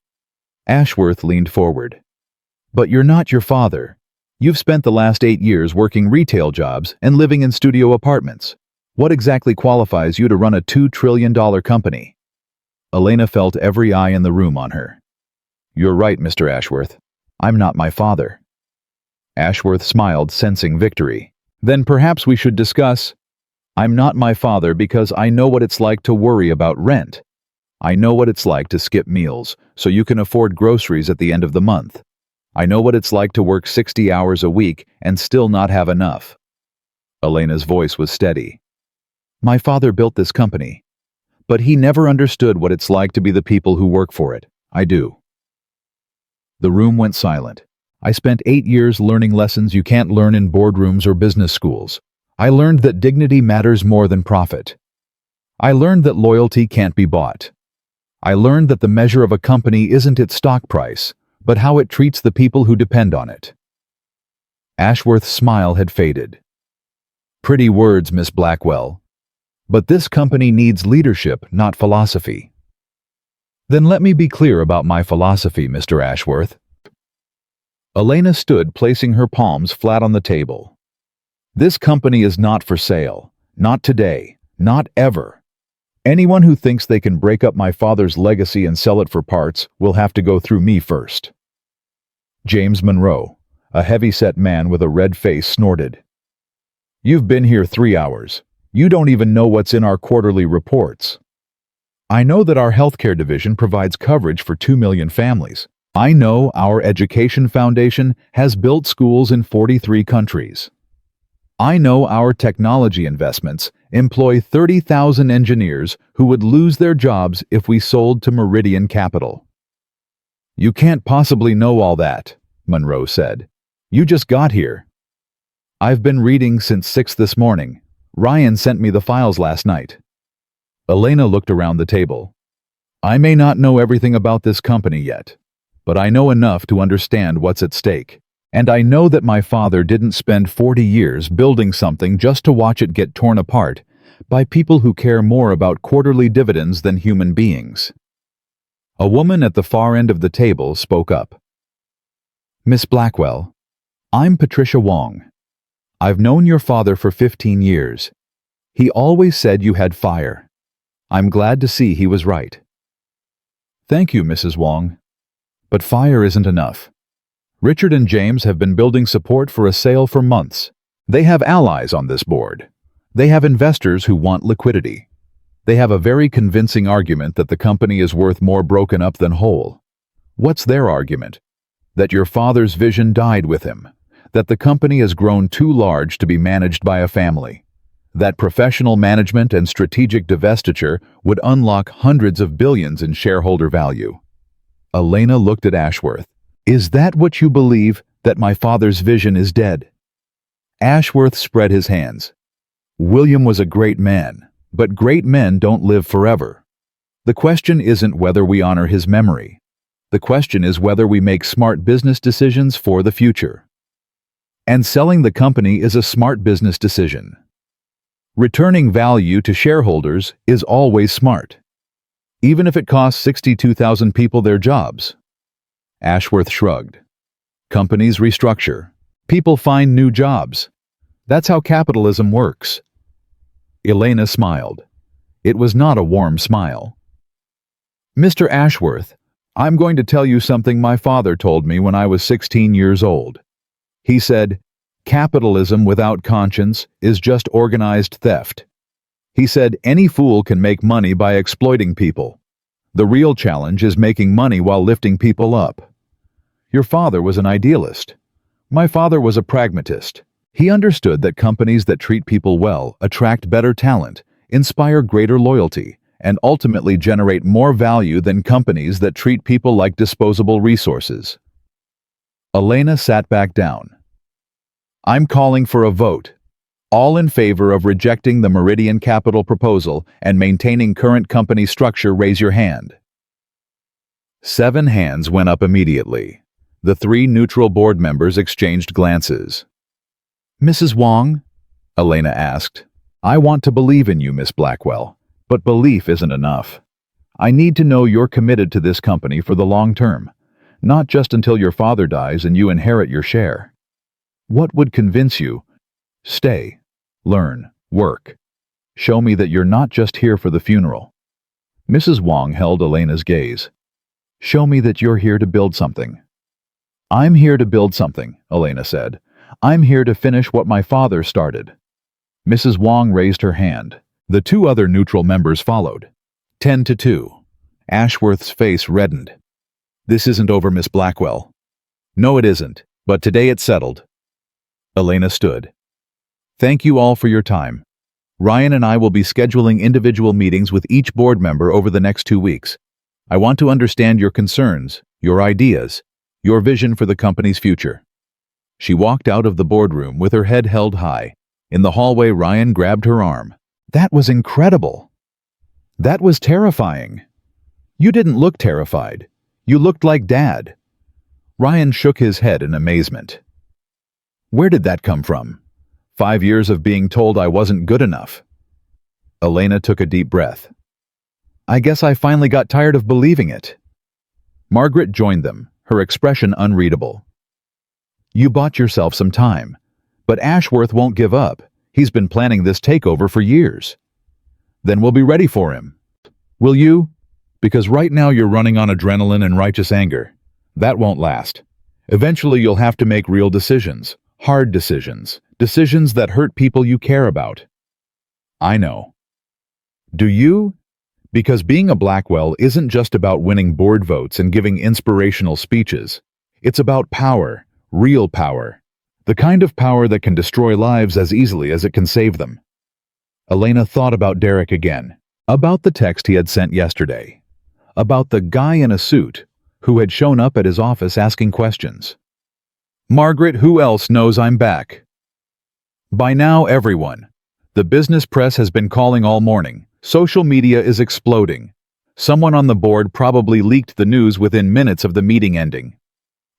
Ashworth leaned forward. "But you're not your father. You've spent the last 8 years working retail jobs and living in studio apartments. What exactly qualifies you to run a $2 trillion company?" Elena felt every eye in the room on her. "You're right, Mr. Ashworth. I'm not my father." Ashworth smiled, sensing victory. "Then perhaps we should discuss. I'm not my father because I know what it's like to worry about rent. I know what it's like to skip meals so you can afford groceries at the end of the month. I know what it's like to work 60 hours a week and still not have enough." Elena's voice was steady. "My father built this company, but he never understood what it's like to be the people who work for it. I do." The room went silent. "I spent 8 years learning lessons you can't learn in boardrooms or business schools. I learned that dignity matters more than profit. I learned that loyalty can't be bought. I learned that the measure of a company isn't its stock price, but how it treats the people who depend on it." Ashworth's smile had faded. "Pretty words, Miss Blackwell. But this company needs leadership, not philosophy." "Then let me be clear about my philosophy, Mr. Ashworth." Elena stood, placing her palms flat on the table. "This company is not for sale. Not today. Not ever. Anyone who thinks they can break up my father's legacy and sell it for parts will have to go through me first." James Monroe, a heavy-set man with a red face, snorted. "You've been here 3 hours. You don't even know what's in our quarterly reports. I know that our healthcare division provides coverage for 2 million families. I know our education foundation has built schools in 43 countries. I know our technology investments employ 30,000 engineers who would lose their jobs if we sold to Meridian Capital." "You can't possibly know all that," Monroe said. "You just got here." "I've been reading since 6 this morning," Ryan sent me the files last night. Elena looked around the table. I may not know everything about this company yet, but I know enough to understand what's at stake. And I know that my father didn't spend 40 years building something just to watch it get torn apart by people who care more about quarterly dividends than human beings. A woman at the far end of the table spoke up. Miss Blackwell, I'm Patricia Wong. I've known your father for 15 years. He always said you had fire. I'm glad to see he was right. Thank you, Mrs. Wong. But fire isn't enough. Richard and James have been building support for a sale for months. They have allies on this board. They have investors who want liquidity. They have a very convincing argument that the company is worth more broken up than whole. What's their argument? That your father's vision died with him. That the company has grown too large to be managed by a family. That professional management and strategic divestiture would unlock hundreds of billions in shareholder value. Elena looked at Ashworth. Is that what you believe, that my father's vision is dead? Ashworth spread his hands. William was a great man, but great men don't live forever. The question isn't whether we honor his memory. The question is whether we make smart business decisions for the future. And selling the company is a smart business decision. Returning value to shareholders is always smart, even if it costs 62,000 people their jobs. Ashworth shrugged. Companies restructure. People find new jobs. That's how capitalism works. Elena smiled. It was not a warm smile. Mr. Ashworth, I'm going to tell you something my father told me when I was 16 years old. He said, capitalism without conscience is just organized theft. He said any fool can make money by exploiting people. The real challenge is making money while lifting people up. Your father was an idealist. My father was a pragmatist. He understood that companies that treat people well attract better talent, inspire greater loyalty, and ultimately generate more value than companies that treat people like disposable resources. Elena sat back down. I'm calling for a vote. All in favor of rejecting the Meridian Capital proposal and maintaining current company structure, raise your hand. 7 hands went up immediately. The 3 neutral board members exchanged glances. Mrs. Wong? Elena asked. I want to believe in you, Miss Blackwell, but belief isn't enough. I need to know you're committed to this company for the long term, not just until your father dies and you inherit your share. What would convince you? Stay, learn, work. Show me that you're not just here for the funeral. Mrs. Wong held Elena's gaze. Show me that you're here to build something. I'm here to build something, Elena said. I'm here to finish what my father started. Mrs. Wong raised her hand. The 2 other neutral members followed. 10-2. Ashworth's face reddened. This isn't over, Miss Blackwell. No, it isn't, but today it's settled. Elena stood. Thank you all for your time. Ryan and I will be scheduling individual meetings with each board member over the next 2 weeks. I want to understand your concerns, your ideas, your vision for the company's future. She walked out of the boardroom with her head held high. In the hallway, Ryan grabbed her arm. That was incredible. That was terrifying. You didn't look terrified. You looked like Dad. Ryan shook his head in amazement. Where did that come from? 5 years of being told I wasn't good enough. Elena took a deep breath. I guess I finally got tired of believing it. Margaret joined them, her expression unreadable. You bought yourself some time, but Ashworth won't give up. He's been planning this takeover for years. Then we'll be ready for him. Will you? Because right now you're running on adrenaline and righteous anger. That won't last. Eventually you'll have to make real decisions, hard decisions, decisions that hurt people you care about. I know. Do you? Because being a Blackwell isn't just about winning board votes and giving inspirational speeches. It's about power, real power. The kind of power that can destroy lives as easily as it can save them. Elena thought about Derek again, about the text he had sent yesterday, about the guy in a suit who had shown up at his office asking questions. Margaret, who else knows I'm back? By now, everyone. The business press has been calling all morning. Social media is exploding. Someone on the board probably leaked the news within minutes of the meeting ending.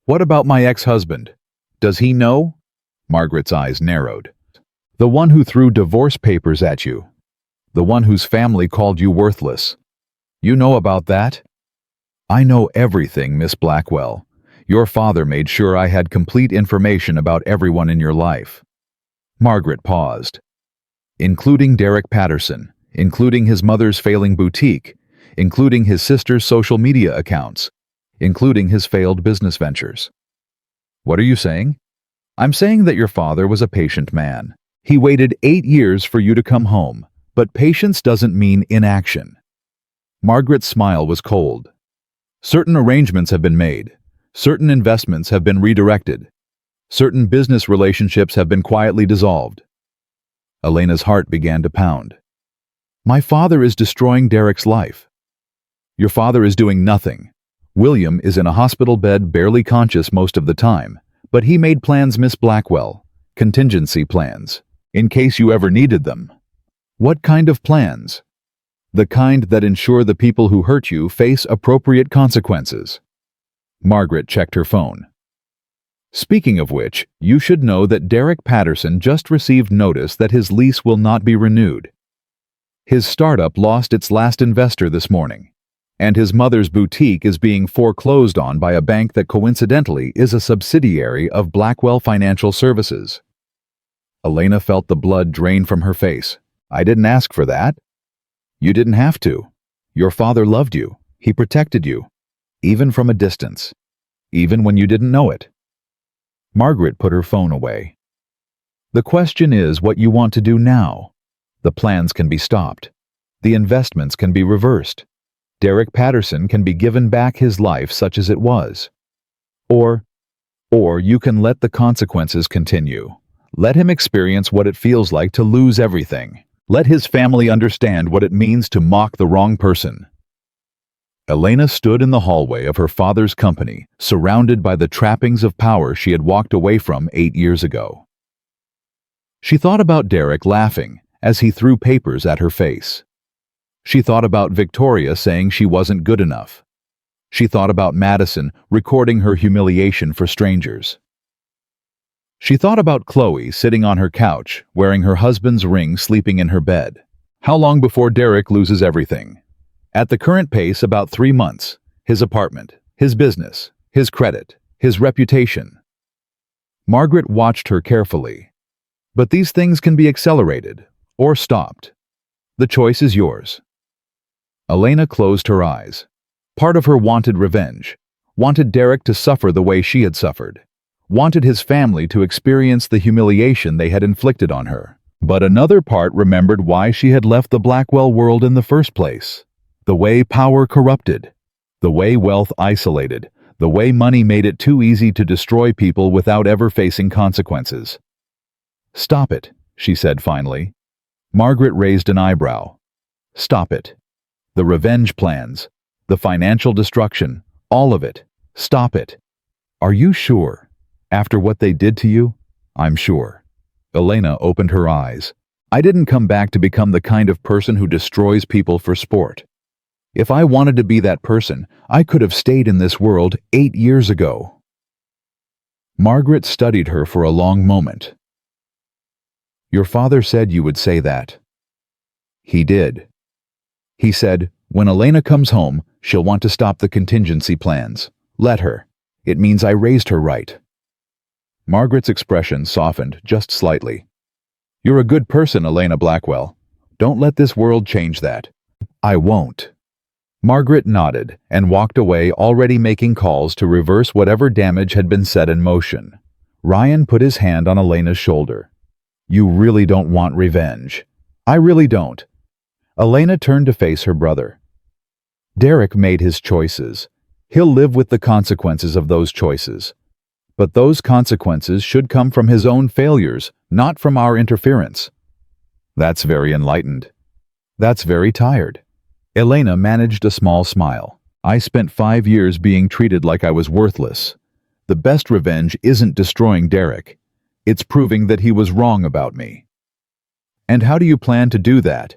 What about my ex-husband? Does he know? Margaret's eyes narrowed. The one who threw divorce papers at you. The one whose family called you worthless. You know about that? I know everything, Miss Blackwell. Your father made sure I had complete information about everyone in your life. Margaret paused. Including Derek Patterson, including his mother's failing boutique, including his sister's social media accounts, including his failed business ventures. What are you saying? I'm saying that your father was a patient man. He waited 8 years for you to come home, but patience doesn't mean inaction. Margaret's smile was cold. Certain arrangements have been made. Certain investments have been redirected. Certain business relationships have been quietly dissolved. Elena's heart began to pound. My father is destroying Derek's life. Your father is doing nothing. William is in a hospital bed, barely conscious most of the time, but he made plans, Miss Blackwell. Contingency plans, in case you ever needed them. What kind of plans? The kind that ensure the people who hurt you face appropriate consequences. Margaret checked her phone. Speaking of which, you should know that Derek Patterson just received notice that his lease will not be renewed. His startup lost its last investor this morning, and his mother's boutique is being foreclosed on by a bank that coincidentally is a subsidiary of Blackwell Financial Services. Elena felt the blood drain from her face. I didn't ask for that. You didn't have to. Your father loved you. He protected you, even from a distance, even when you didn't know it. Margaret put her phone away. The question is what you want to do now. The plans can be stopped. The investments can be reversed. Derek Patterson can be given back his life such as it was. Or you can let the consequences continue. Let him experience what it feels like to lose everything. Let his family understand what it means to mock the wrong person. Elena stood in the hallway of her father's company, surrounded by the trappings of power she had walked away from 8 years ago. She thought about Derek laughing as he threw papers at her face. She thought about Victoria saying she wasn't good enough. She thought about Madison recording her humiliation for strangers. She thought about Chloe sitting on her couch, wearing her husband's ring, sleeping in her bed. How long before Derek loses everything? At the current pace, about 3 months. His apartment, his business, his credit, his reputation. Margaret watched her carefully. But these things can be accelerated or stopped. The choice is yours. Elena closed her eyes. Part of her wanted revenge, wanted Derek to suffer the way she had suffered, wanted his family to experience the humiliation they had inflicted on her. But another part remembered why she had left the Blackwell world in the first place. The way power corrupted, the way wealth isolated, the way money made it too easy to destroy people without ever facing consequences. Stop it, she said finally. Margaret raised an eyebrow. Stop it. The revenge plans, the financial destruction, all of it. Stop it. Are you sure? After what they did to you? I'm sure. Elena opened her eyes. I didn't come back to become the kind of person who destroys people for sport. If I wanted to be that person, I could have stayed in this world 8 years ago. Margaret studied her for a long moment. Your father said you would say that. He did. He said, when Elena comes home, she'll want to stop the contingency plans. Let her. It means I raised her right. Margaret's expression softened just slightly. You're a good person, Elena Blackwell. Don't let this world change that. I won't. Margaret nodded and walked away, already making calls to reverse whatever damage had been set in motion. Ryan put his hand on Elena's shoulder. You really don't want revenge. I really don't. Elena turned to face her brother. Derek made his choices. He'll live with the consequences of those choices. But those consequences should come from his own failures, not from our interference. That's very enlightened. That's very tired. Elena managed a small smile. I spent 5 years being treated like I was worthless. The best revenge isn't destroying Derek. It's proving that he was wrong about me. And how do you plan to do that?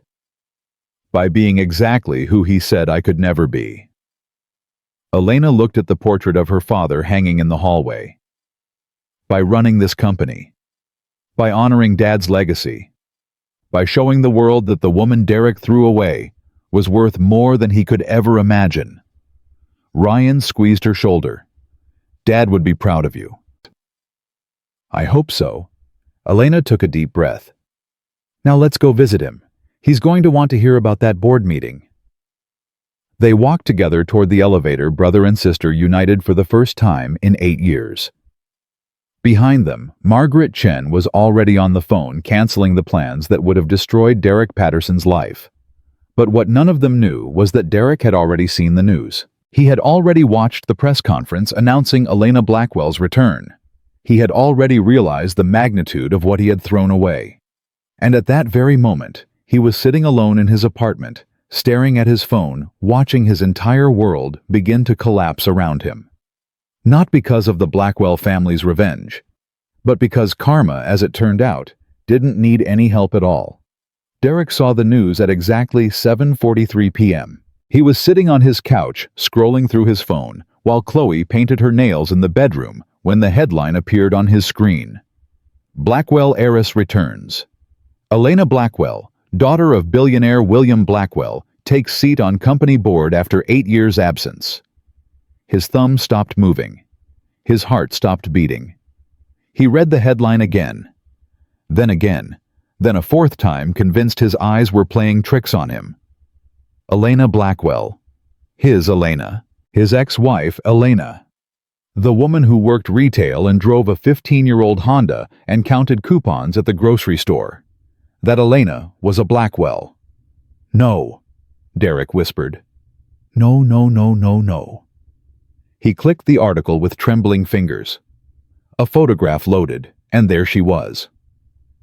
By being exactly who he said I could never be. Elena looked at the portrait of her father hanging in the hallway. By running this company. By honoring Dad's legacy. By showing the world that the woman Derek threw away was worth more than he could ever imagine. Ryan squeezed her shoulder. Dad would be proud of you. I hope so. Elena took a deep breath. Now let's go visit him. He's going to want to hear about that board meeting. They walked together toward the elevator, brother and sister united for the first time in 8 years. Behind them, Margaret Chen was already on the phone canceling the plans that would have destroyed Derek Patterson's life. But what none of them knew was that Derek had already seen the news. He had already watched the press conference announcing Elena Blackwell's return. He had already realized the magnitude of what he had thrown away. And at that very moment, he was sitting alone in his apartment, staring at his phone, watching his entire world begin to collapse around him. Not because of the Blackwell family's revenge, but because karma, as it turned out, didn't need any help at all. Derek saw the news at exactly 7:43 p.m. He was sitting on his couch, scrolling through his phone, while Chloe painted her nails in the bedroom when the headline appeared on his screen. Blackwell heiress returns. Elena Blackwell, daughter of billionaire William Blackwell, takes seat on company board after 8 years' absence. His thumb stopped moving. His heart stopped beating. He read the headline again. Then again. Then a fourth time, convinced his eyes were playing tricks on him. Elena Blackwell. His Elena. His ex-wife, Elena. The woman who worked retail and drove a 15-year-old Honda and counted coupons at the grocery store. That Elena was a Blackwell. No, Derek whispered. No, no, no, no, no. He clicked the article with trembling fingers. A photograph loaded, and there she was.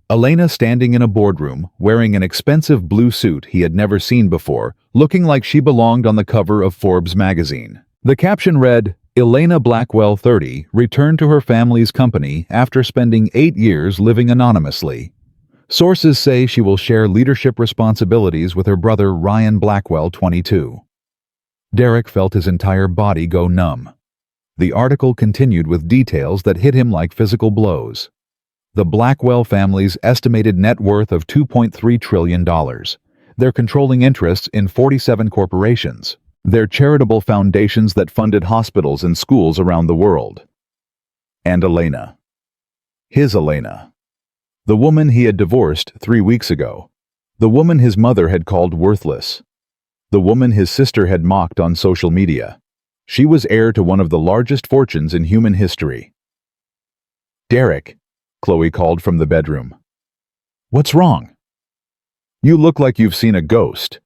Elena standing in a boardroom, wearing an expensive blue suit he had never seen before, looking like she belonged on the cover of Forbes magazine. The caption read, Elena Blackwell, 30, returned to her family's company after spending 8 years living anonymously. Sources say she will share leadership responsibilities with her brother Ryan Blackwell, 22. Derek felt his entire body go numb. The article continued with details that hit him like physical blows. The Blackwell family's estimated net worth of $2.3 trillion, their controlling interests in 47 corporations, their charitable foundations that funded hospitals and schools around the world. And Elena. His Elena. The woman he had divorced 3 weeks ago. The woman his mother had called worthless. The woman his sister had mocked on social media. She was heir to one of the largest fortunes in human history. Derek, Chloe called from the bedroom. What's wrong? You look like you've seen a ghost.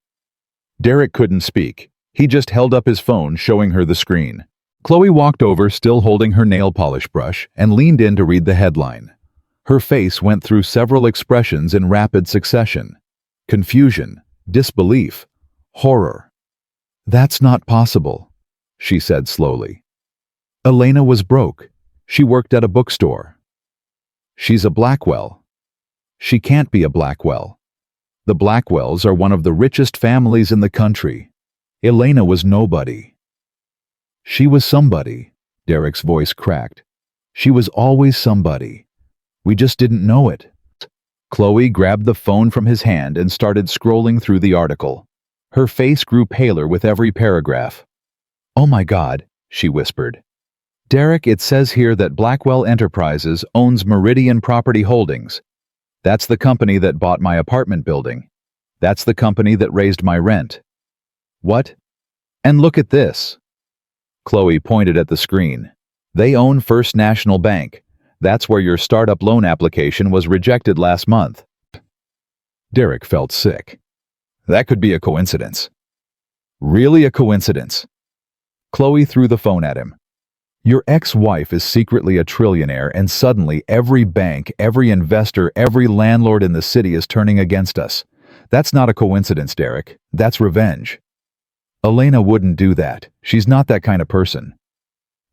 Derek couldn't speak. He just held up his phone, showing her the screen. Chloe walked over, still holding her nail polish brush, and leaned in to read the headline. Her face went through several expressions in rapid succession. Confusion, disbelief, horror. That's not possible, she said slowly. Elena was broke. She worked at a bookstore. She's a Blackwell. She can't be a Blackwell. The Blackwells are one of the richest families in the country. Elena was nobody. She was somebody, Derek's voice cracked. She was always somebody. We just didn't know it. Chloe grabbed the phone from his hand and started scrolling through the article. Her face grew paler with every paragraph. Oh my God, she whispered. Derek, it says here that Blackwell Enterprises owns Meridian Property Holdings. That's the company that bought my apartment building. That's the company that raised my rent. What? And look at this. Chloe pointed at the screen. They own First National Bank. That's where your startup loan application was rejected last month. Derek felt sick. That could be a coincidence. Really a coincidence. Chloe threw the phone at him. Your ex-wife is secretly a trillionaire, and suddenly every bank, every investor, every landlord in the city is turning against us. That's not a coincidence, Derek. That's revenge. Elena wouldn't do that. She's not that kind of person.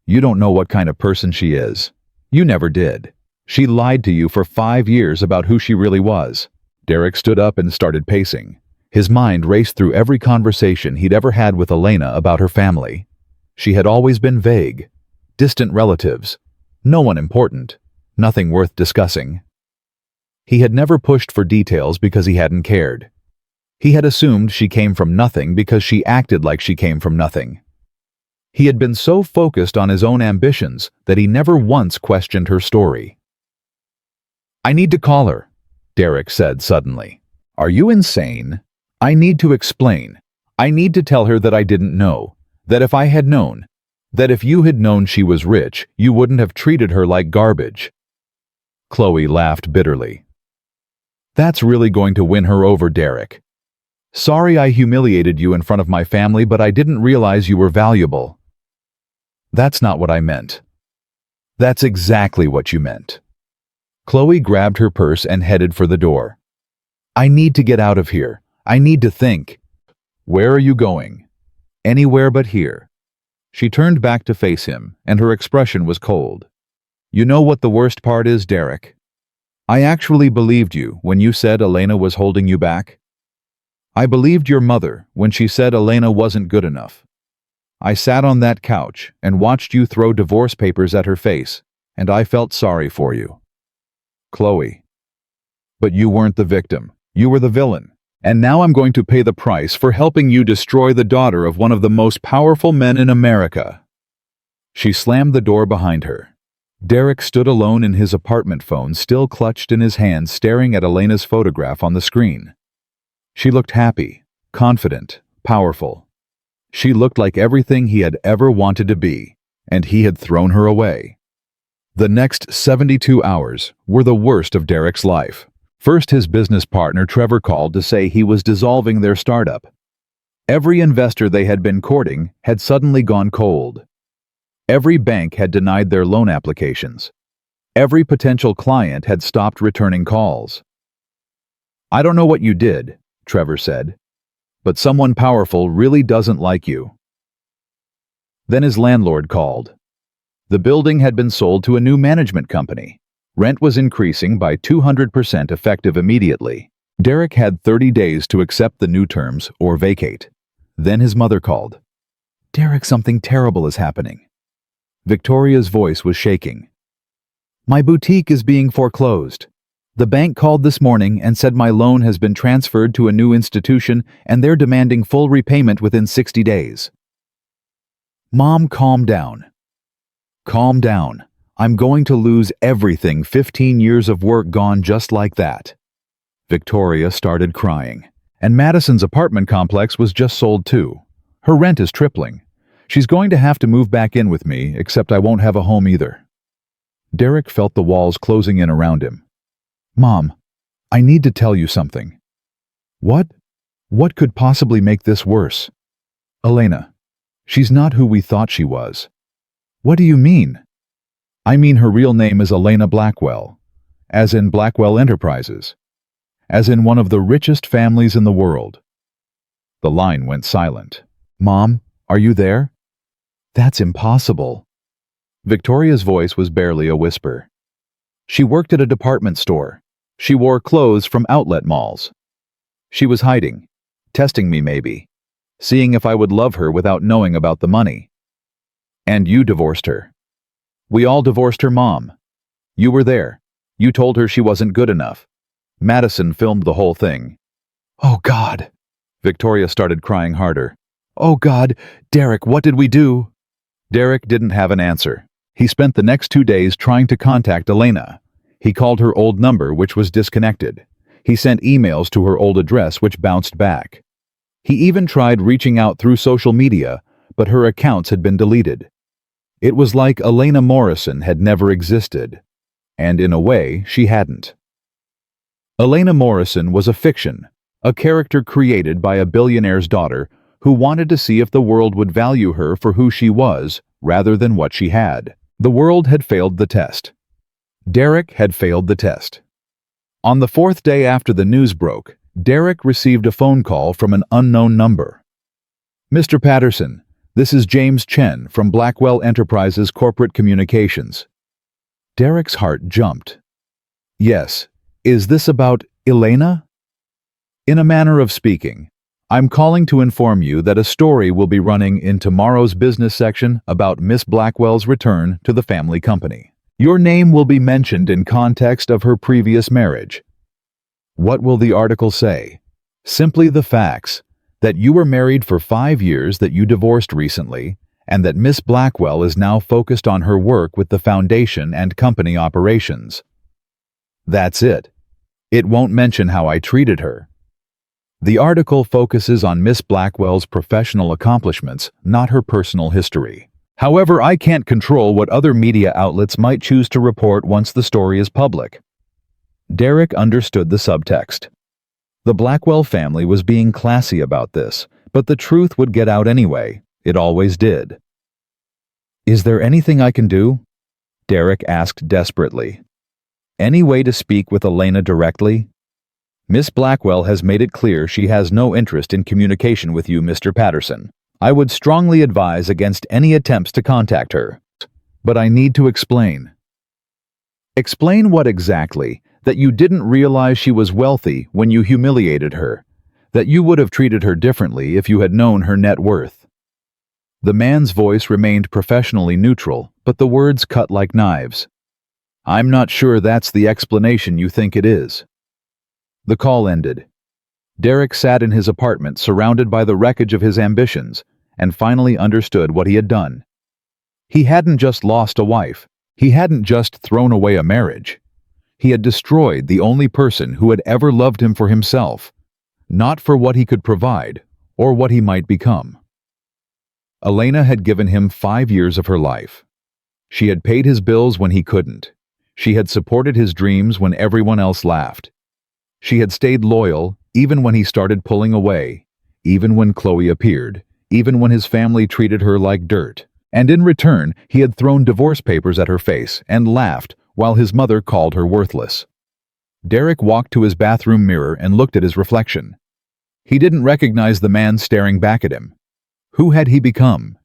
You don't know what kind of person she is. You never did. She lied to you for 5 years about who she really was. Derek stood up and started pacing. His mind raced through every conversation he'd ever had with Elena about her family. She had always been vague. Distant relatives. No one important. Nothing worth discussing. He had never pushed for details because he hadn't cared. He had assumed she came from nothing because she acted like she came from nothing. He had been so focused on his own ambitions that he never once questioned her story. "I need to call her," Derek said suddenly. "Are you insane? I need to explain. I need to tell her that I didn't know, that if I had known, that if you had known she was rich, you wouldn't have treated her like garbage." Chloe laughed bitterly. "That's really going to win her over, Derek. Sorry I humiliated you in front of my family, but I didn't realize you were valuable." "That's not what I meant." "That's exactly what you meant." Chloe grabbed her purse and headed for the door. "I need to get out of here. I need to think." "Where are you going?" "Anywhere but here." She turned back to face him, and her expression was cold. "You know what the worst part is, Derek? I actually believed you when you said Elena was holding you back. I believed your mother when she said Elena wasn't good enough. I sat on that couch and watched you throw divorce papers at her face, and I felt sorry for you." "Chloe. But you weren't the victim. You were the villain. And now I'm going to pay the price for helping you destroy the daughter of one of the most powerful men in America." She slammed the door behind her. Derek stood alone in his apartment phone, still clutched in his hand, staring at Elena's photograph on the screen. She looked happy, confident, powerful. She looked like everything he had ever wanted to be, and he had thrown her away. The next 72 hours were the worst of Derek's life. First, his business partner Trevor called to say he was dissolving their startup. Every investor they had been courting had suddenly gone cold. Every bank had denied their loan applications. Every potential client had stopped returning calls. "I don't know what you did," Trevor said, "but someone powerful really doesn't like you." Then his landlord called. The building had been sold to a new management company. Rent was increasing by 200% effective immediately. Derek had 30 days to accept the new terms or vacate. Then his mother called. "Derek, something terrible is happening." Victoria's voice was shaking. "My boutique is being foreclosed. The bank called this morning and said my loan has been transferred to a new institution and they're demanding full repayment within 60 days. "Mom, calm down. Calm down. I'm going to lose everything, 15 years of work gone just like that." Victoria started crying. And Madison's apartment complex was just sold too. Her rent is tripling. She's going to have to move back in with me, except I won't have a home either. Derek felt the walls closing in around him. "Mom, I need to tell you something." "What? What could possibly make this worse?" "Elena. She's not who we thought she was." "What do you mean?" "I mean her real name is Elena Blackwell, as in Blackwell Enterprises, as in one of the richest families in the world." The line went silent. "Mom, are you there?" "That's impossible." Victoria's voice was barely a whisper. "She worked at a department store. She wore clothes from outlet malls. She was hiding, testing me maybe, seeing if I would love her without knowing about the money. And you divorced her. We all divorced her, Mom. You were there. You told her she wasn't good enough. Madison filmed the whole thing." "Oh, God." Victoria started crying harder. "Oh, God. Derek, what did we do?" Derek didn't have an answer. He spent the next 2 days trying to contact Elena. He called her old number, which was disconnected. He sent emails to her old address, which bounced back. He even tried reaching out through social media, but her accounts had been deleted. It was like Elena Morrison had never existed. And in a way, she hadn't. Elena Morrison was a fiction, a character created by a billionaire's daughter who wanted to see if the world would value her for who she was rather than what she had. The world had failed the test. Derek had failed the test. On the 4th day after the news broke, Derek received a phone call from an unknown number. "Mr. Patterson, this is James Chen from Blackwell Enterprises Corporate Communications." Derek's heart jumped. "Yes, is this about Elena?" In a manner of speaking, I'm calling to inform you that a story will be running in tomorrow's business section about Miss Blackwell's return to the family company. Your name will be mentioned in context of her previous marriage. What will the article say? Simply the facts, that you were married for 5 years, that you divorced recently, and that Miss Blackwell is now focused on her work with the foundation and company operations. That's it. It won't mention how I treated her. The article focuses on Miss Blackwell's professional accomplishments, not her personal history. However, I can't control what other media outlets might choose to report once the story is public. Derek understood the subtext. The Blackwell family was being classy about this, but the truth would get out anyway. It always did. Is there anything I can do? Derek asked desperately. Any way to speak with Elena directly? Miss Blackwell has made it clear she has no interest in communication with you, Mr. Patterson. I would strongly advise against any attempts to contact her. But I need to explain. Explain what exactly? That you didn't realize she was wealthy when you humiliated her. That you would have treated her differently if you had known her net worth. The man's voice remained professionally neutral, but the words cut like knives. I'm not sure that's the explanation you think it is. The call ended. Derek sat in his apartment surrounded by the wreckage of his ambitions and finally understood what he had done. He hadn't just lost a wife. He hadn't just thrown away a marriage. He had destroyed the only person who had ever loved him for himself, not for what he could provide or what he might become. Elena had given him 5 years of her life. She had paid his bills when he couldn't. She had supported his dreams when everyone else laughed. She had stayed loyal even when he started pulling away, even when Chloe appeared, even when his family treated her like dirt. And in return, he had thrown divorce papers at her face and laughed while his mother called her worthless. Derek walked to his bathroom mirror and looked at his reflection. He didn't recognize the man staring back at him. Who had he become?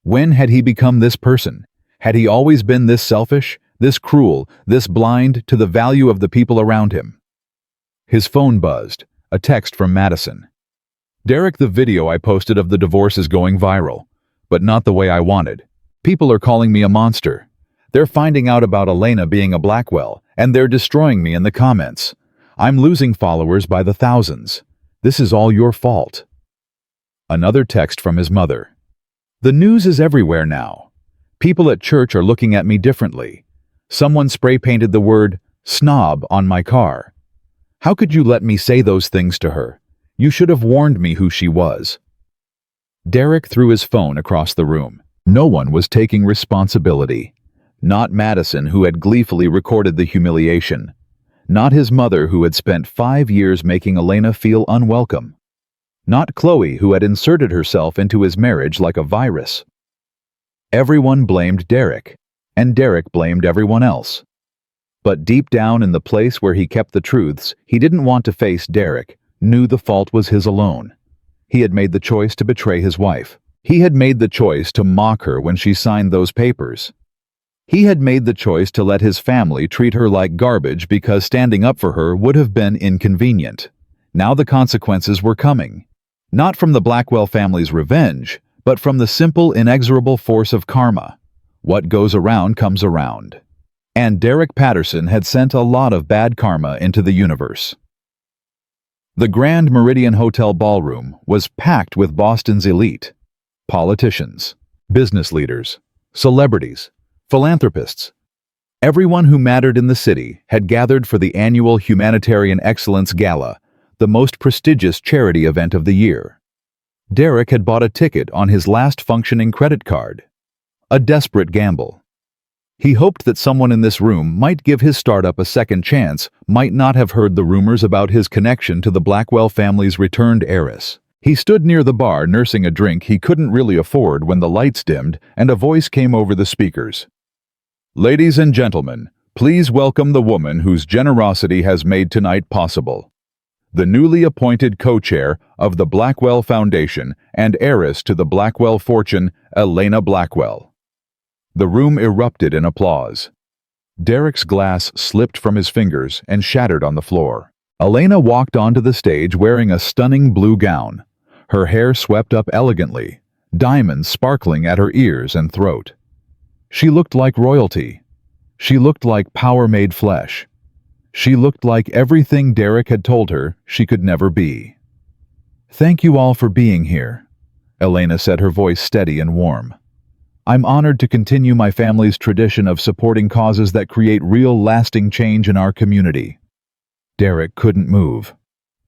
When had he become this person? Had he always been this selfish, this cruel, this blind to the value of the people around him? His phone buzzed, a text from Madison. Derek, the video I posted of the divorce is going viral, but not the way I wanted. People are calling me a monster. They're finding out about Elena being a Blackwell, and they're destroying me in the comments. I'm losing followers by the thousands. This is all your fault. Another text from his mother. The news is everywhere now. People at church are looking at me differently. Someone spray-painted the word snob on my car. How could you let me say those things to her? You should have warned me who she was. Derek threw his phone across the room. No one was taking responsibility. Not Madison, who had gleefully recorded the humiliation. Not his mother, who had spent 5 years making Elena feel unwelcome. Not Chloe, who had inserted herself into his marriage like a virus. Everyone blamed Derek, and Derek blamed everyone else. But deep down in the place where he kept the truths he didn't want to face, Derek knew the fault was his alone. He had made the choice to betray his wife. He had made the choice to mock her when she signed those papers. He had made the choice to let his family treat her like garbage because standing up for her would have been inconvenient. Now the consequences were coming. Not from the Blackwell family's revenge, but from the simple, inexorable force of karma. What goes around comes around. And Derek Patterson had sent a lot of bad karma into the universe. The Grand Meridian Hotel ballroom was packed with Boston's elite. Politicians, business leaders, celebrities, philanthropists. Everyone who mattered in the city had gathered for the annual Humanitarian Excellence Gala, the most prestigious charity event of the year. Derek had bought a ticket on his last functioning credit card. A desperate gamble. He hoped that someone in this room might give his startup a second chance, might not have heard the rumors about his connection to the Blackwell family's returned heiress. He stood near the bar nursing a drink he couldn't really afford when the lights dimmed and a voice came over the speakers. Ladies and gentlemen, please welcome the woman whose generosity has made tonight possible. The newly appointed co-chair of the Blackwell Foundation and heiress to the Blackwell fortune, Elena Blackwell. The room erupted in applause. Derek's glass slipped from his fingers and shattered on the floor. Elena walked onto the stage wearing a stunning blue gown, her hair swept up elegantly, diamonds sparkling at her ears and throat. She looked like royalty. She looked like power made flesh. She looked like everything Derek had told her she could never be. "Thank you all for being here," Elena said, her voice steady and warm. "I'm honored to continue my family's tradition of supporting causes that create real, lasting change in our community." Derek couldn't move,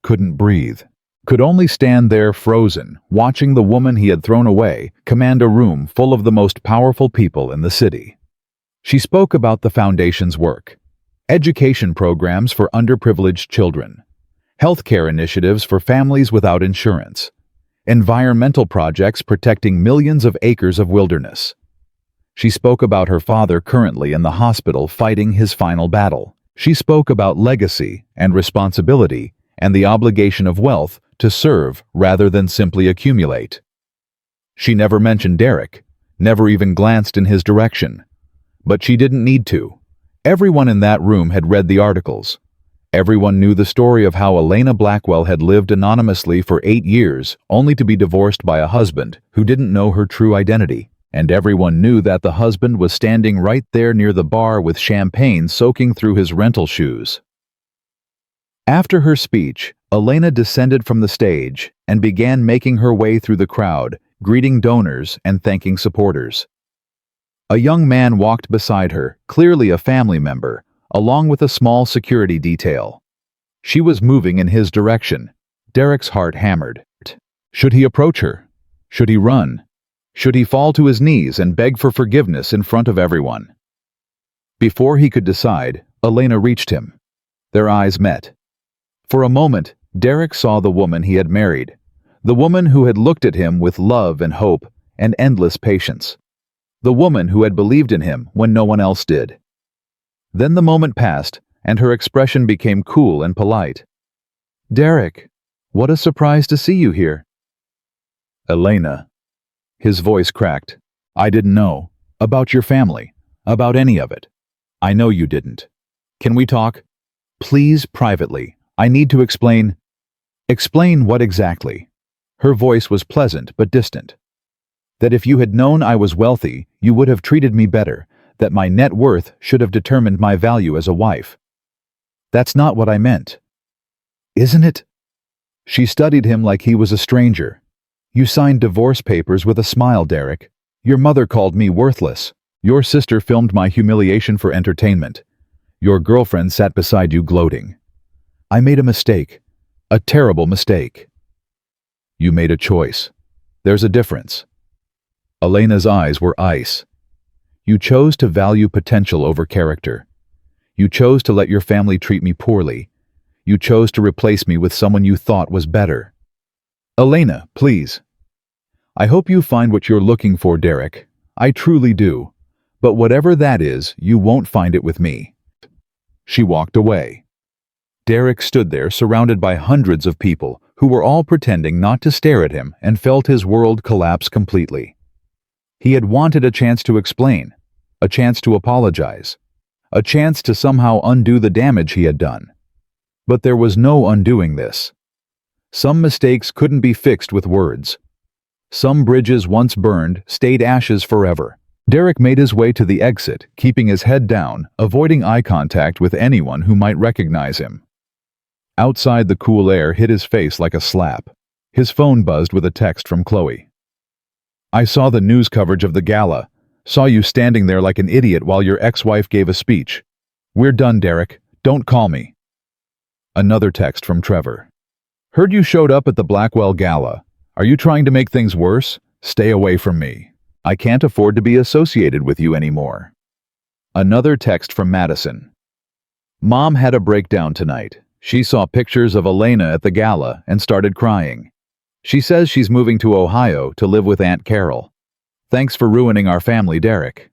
couldn't breathe, could only stand there frozen, watching the woman he had thrown away command a room full of the most powerful people in the city. She spoke about the foundation's work, education programs for underprivileged children, healthcare initiatives for families without insurance, environmental projects protecting millions of acres of wilderness. She spoke about her father currently in the hospital fighting his final battle. She spoke about legacy and responsibility and the obligation of wealth to serve rather than simply accumulate. She never mentioned Derek, never even glanced in his direction. But she didn't need to. Everyone in that room had read the articles. Everyone knew the story of how Elena Blackwell had lived anonymously for 8 years, only to be divorced by a husband who didn't know her true identity. And everyone knew that the husband was standing right there near the bar with champagne soaking through his rental shoes. After her speech, Elena descended from the stage and began making her way through the crowd, greeting donors and thanking supporters. A young man walked beside her, clearly a family member, along with a small security detail. She was moving in his direction. Derek's heart hammered. Should he approach her? Should he run? Should he fall to his knees and beg for forgiveness in front of everyone? Before he could decide, Elena reached him. Their eyes met. For a moment, Derek saw the woman he had married, the woman who had looked at him with love and hope and endless patience. The woman who had believed in him when no one else did. Then the moment passed, and her expression became cool and polite. "Derek, what a surprise to see you here." "Elena." His voice cracked. "I didn't know. About your family. About any of it. I know you didn't. Can we talk? Please, privately. I need to explain." "Explain what exactly?" Her voice was pleasant but distant. "That if you had known I was wealthy, you would have treated me better, that my net worth should have determined my value as a wife." "That's not what I meant." "Isn't it?" She studied him like he was a stranger. "You signed divorce papers with a smile, Derek. Your mother called me worthless. Your sister filmed my humiliation for entertainment. Your girlfriend sat beside you gloating. I made a mistake. A terrible mistake." "You made a choice. There's a difference." Elena's eyes were ice. "You chose to value potential over character. You chose to let your family treat me poorly. You chose to replace me with someone you thought was better." "Elena, please." "I hope you find what you're looking for, Derek. I truly do. But whatever that is, you won't find it with me." She walked away. Derek stood there surrounded by hundreds of people who were all pretending not to stare at him and felt his world collapse completely. He had wanted a chance to explain, a chance to apologize, a chance to somehow undo the damage he had done. But there was no undoing this. Some mistakes couldn't be fixed with words. Some bridges once burned stayed ashes forever. Derek made his way to the exit, keeping his head down, avoiding eye contact with anyone who might recognize him. Outside, the cool air hit his face like a slap. His phone buzzed with a text from Chloe. "I saw the news coverage of the gala. Saw you standing there like an idiot while your ex-wife gave a speech. We're done, Derek. Don't call me." Another text from Trevor. "Heard you showed up at the Blackwell gala. Are you trying to make things worse? Stay away from me. I can't afford to be associated with you anymore." Another text from Madison. "Mom had a breakdown tonight. She saw pictures of Elena at the gala and started crying. She says she's moving to Ohio to live with Aunt Carol. Thanks for ruining our family, Derek."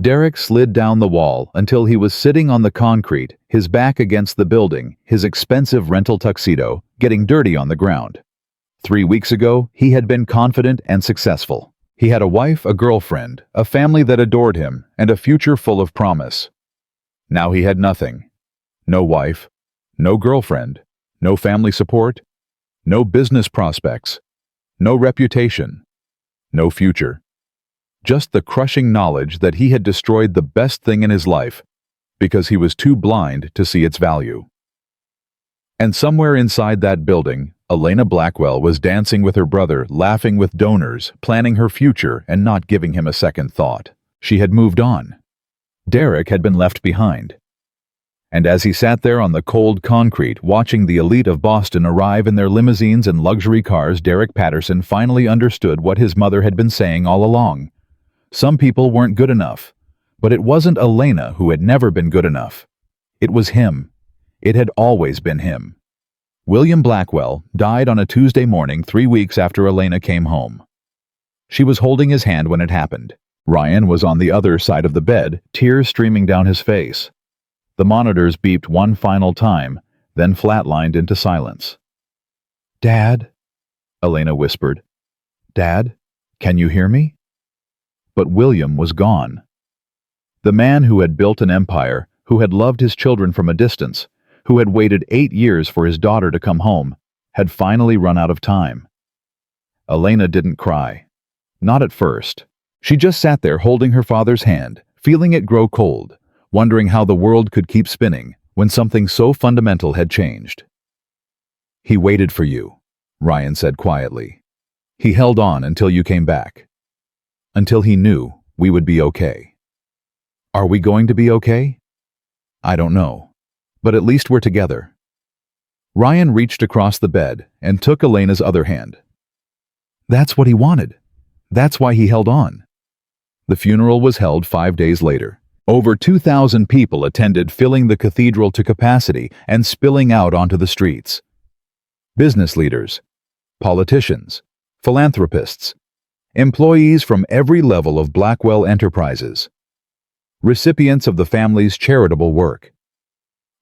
Derek slid down the wall until he was sitting on the concrete, his back against the building, his expensive rental tuxedo, getting dirty on the ground. 3 weeks ago, he had been confident and successful. He had a wife, a girlfriend, a family that adored him, and a future full of promise. Now he had nothing. No wife, No girlfriend, no family support, no business prospects, no reputation, no future. Just the crushing knowledge that he had destroyed the best thing in his life because he was too blind to see its value. And somewhere inside that building, Elena Blackwell was dancing with her brother, laughing with donors, planning her future and not giving him a second thought. She had moved on. Derek had been left behind. And as he sat there on the cold concrete, watching the elite of Boston arrive in their limousines and luxury cars, Derek Patterson finally understood what his mother had been saying all along. Some people weren't good enough, but it wasn't Elena who had never been good enough. It was him. It had always been him. William Blackwell died on a Tuesday morning 3 weeks after Elena came home. She was holding his hand when it happened. Ryan was on the other side of the bed, tears streaming down his face. The monitors beeped one final time, then flatlined into silence. "Dad," Elena whispered. "Dad, can you hear me?" But William was gone. The man who had built an empire, who had loved his children from a distance, who had waited 8 years for his daughter to come home, had finally run out of time. Elena didn't cry. Not at first. She just sat there holding her father's hand, feeling it grow cold, wondering how the world could keep spinning when something so fundamental had changed. "He waited for you," Ryan said quietly. "He held on until you came back. Until he knew we would be okay." "Are we going to be okay?" "I don't know. But at least we're together." Ryan reached across the bed and took Elena's other hand. "That's what he wanted. That's why he held on." The funeral was held 5 days later. Over 2,000 people attended, filling the cathedral to capacity and spilling out onto the streets. Business leaders, politicians, philanthropists, employees from every level of Blackwell Enterprises, recipients of the family's charitable work,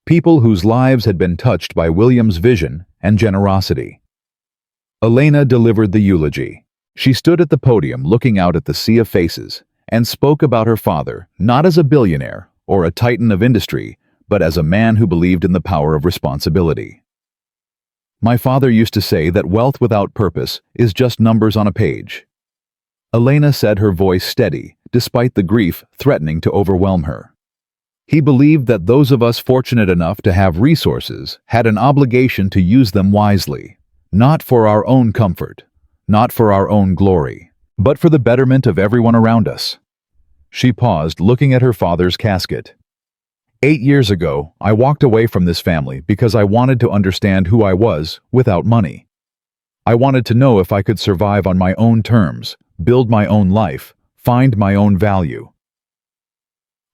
people whose lives had been touched by William's vision and generosity. Elena delivered the eulogy. She stood at the podium looking out at the sea of faces and spoke about her father, not as a billionaire or a titan of industry, but as a man who believed in the power of responsibility. "My father used to say that wealth without purpose is just numbers on a page." Elena said, her voice steady, despite the grief threatening to overwhelm her. "He believed that those of us fortunate enough to have resources had an obligation to use them wisely, not for our own comfort, not for our own glory, but for the betterment of everyone around us." She paused, looking at her father's casket. 8 years ago, I walked away from this family because I wanted to understand who I was without money. I wanted to know if I could survive on my own terms, build my own life, find my own value.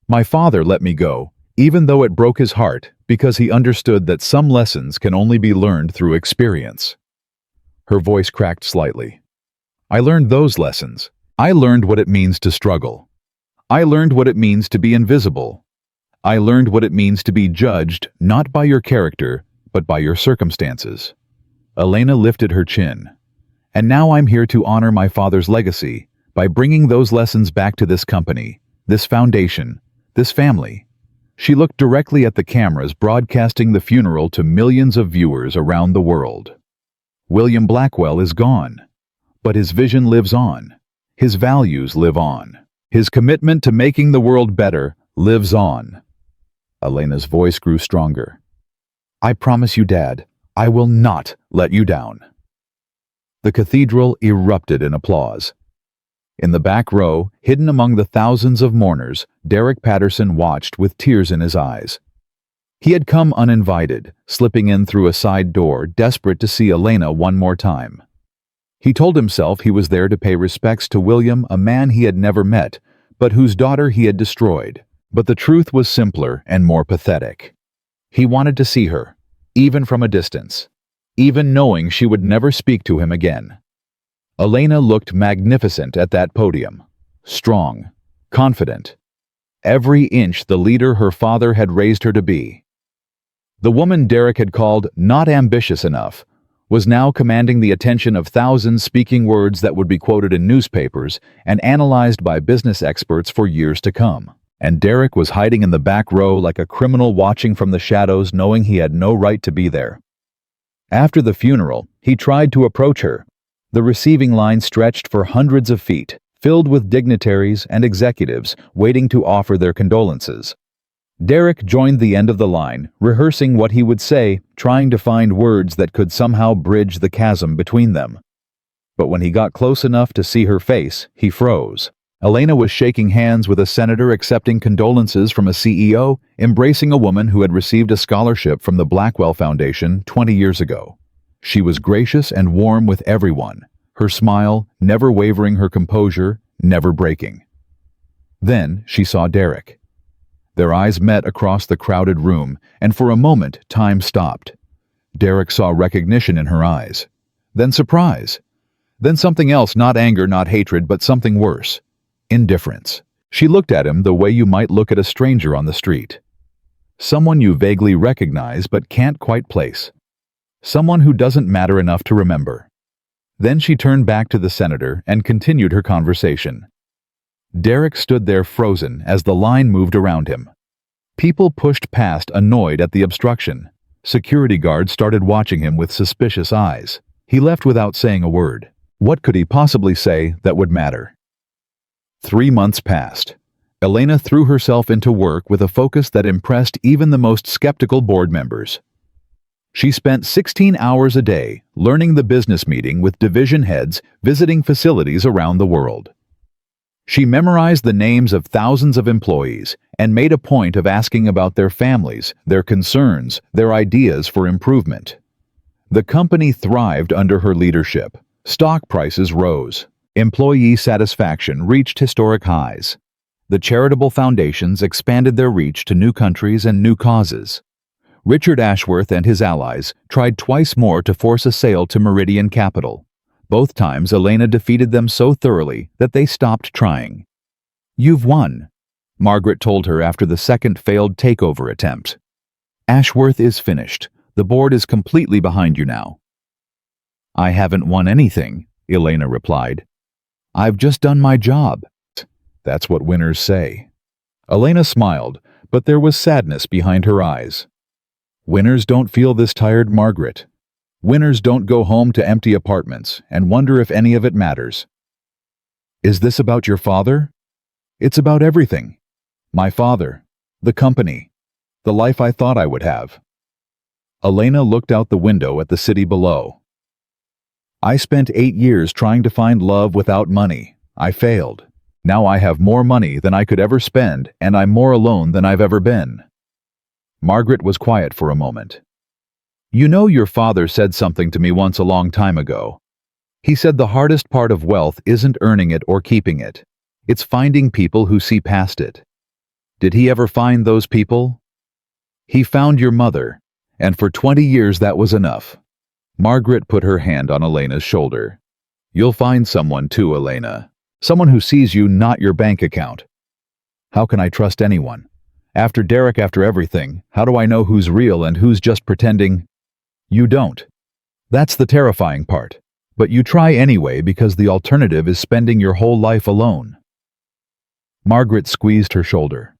My father let me go, even though it broke his heart, because he understood that some lessons can only be learned through experience. Her voice cracked slightly. "I learned those lessons. I learned what it means to struggle. I learned what it means to be invisible. I learned what it means to be judged not by your character, but by your circumstances." Elena lifted her chin. "And now I'm here to honor my father's legacy by bringing those lessons back to this company, this foundation, this family." She looked directly at the cameras broadcasting the funeral to millions of viewers around the world. William Blackwell is gone, but his vision lives on. His values live on. His commitment to making the world better lives on. Elena's voice grew stronger. "I promise you, Dad, I will not let you down." The cathedral erupted in applause. In the back row, hidden among the thousands of mourners, Derek Patterson watched with tears in his eyes. He had come uninvited, slipping in through a side door, desperate to see Elena one more time. He told himself he was there to pay respects to William, a man he had never met, but whose daughter he had destroyed. But the truth was simpler and more pathetic. He wanted to see her, even from a distance, even knowing she would never speak to him again. Elena looked magnificent at that podium, strong, confident, every inch the leader her father had raised her to be. The woman Derek had called not ambitious enough was now commanding the attention of thousands, speaking words that would be quoted in newspapers and analyzed by business experts for years to come. And Derek was hiding in the back row like a criminal watching from the shadows, knowing he had no right to be there. After the funeral, he tried to approach her. The receiving line stretched for hundreds of feet, filled with dignitaries and executives waiting to offer their condolences. Derek joined the end of the line, rehearsing what he would say, trying to find words that could somehow bridge the chasm between them. But when he got close enough to see her face, he froze. Elena was shaking hands with a senator, accepting condolences from a CEO, embracing a woman who had received a scholarship from the Blackwell Foundation 20 years ago. She was gracious and warm with everyone, her smile never wavering, her composure never breaking. Then she saw Derek. Their eyes met across the crowded room, and for a moment time stopped. Derek saw recognition in her eyes, then surprise, then something else, not anger, not hatred, but something worse. Indifference. She looked at him the way you might look at a stranger on the street. Someone you vaguely recognize but can't quite place. Someone who doesn't matter enough to remember. Then she turned back to the senator and continued her conversation. Derek stood there frozen as the line moved around him. People pushed past, annoyed at the obstruction. Security guards started watching him with suspicious eyes. He left without saying a word. What could he possibly say that would matter? 3 months passed. Elena threw herself into work with a focus that impressed even the most skeptical board members. She spent 16 hours a day learning the business, meeting with division heads, visiting facilities around the world. She memorized the names of thousands of employees and made a point of asking about their families, their concerns, their ideas for improvement. The company thrived under her leadership. Stock prices rose. Employee satisfaction reached historic highs. The charitable foundations expanded their reach to new countries and new causes. Richard Ashworth and his allies tried twice more to force a sale to Meridian Capital. Both times Elena defeated them so thoroughly that they stopped trying. "You've won," Margaret told her after the second failed takeover attempt. "Ashworth is finished. The board is completely behind you now." "I haven't won anything," Elena replied. "I've just done my job." "That's what winners say." Elena smiled, but there was sadness behind her eyes. "Winners don't feel this tired, Margaret. Winners don't go home to empty apartments and wonder if any of it matters." "Is this about your father?" "It's about everything. My father, the company, the life I thought I would have." Elena looked out the window at the city below. "I spent 8 years trying to find love without money. I failed. Now I have more money than I could ever spend, and I'm more alone than I've ever been." Margaret was quiet for a moment. "You know, your father said something to me once a long time ago. He said the hardest part of wealth isn't earning it or keeping it. It's finding people who see past it. Did he ever find those people?" "He found your mother, and for 20 years that was enough." Margaret put her hand on Elena's shoulder. "You'll find someone too, Elena. Someone who sees you, not your bank account." "How can I trust anyone? After Derek, after everything, how do I know who's real and who's just pretending?" "You don't. That's the terrifying part. But you try anyway because the alternative is spending your whole life alone." Margaret squeezed her shoulder.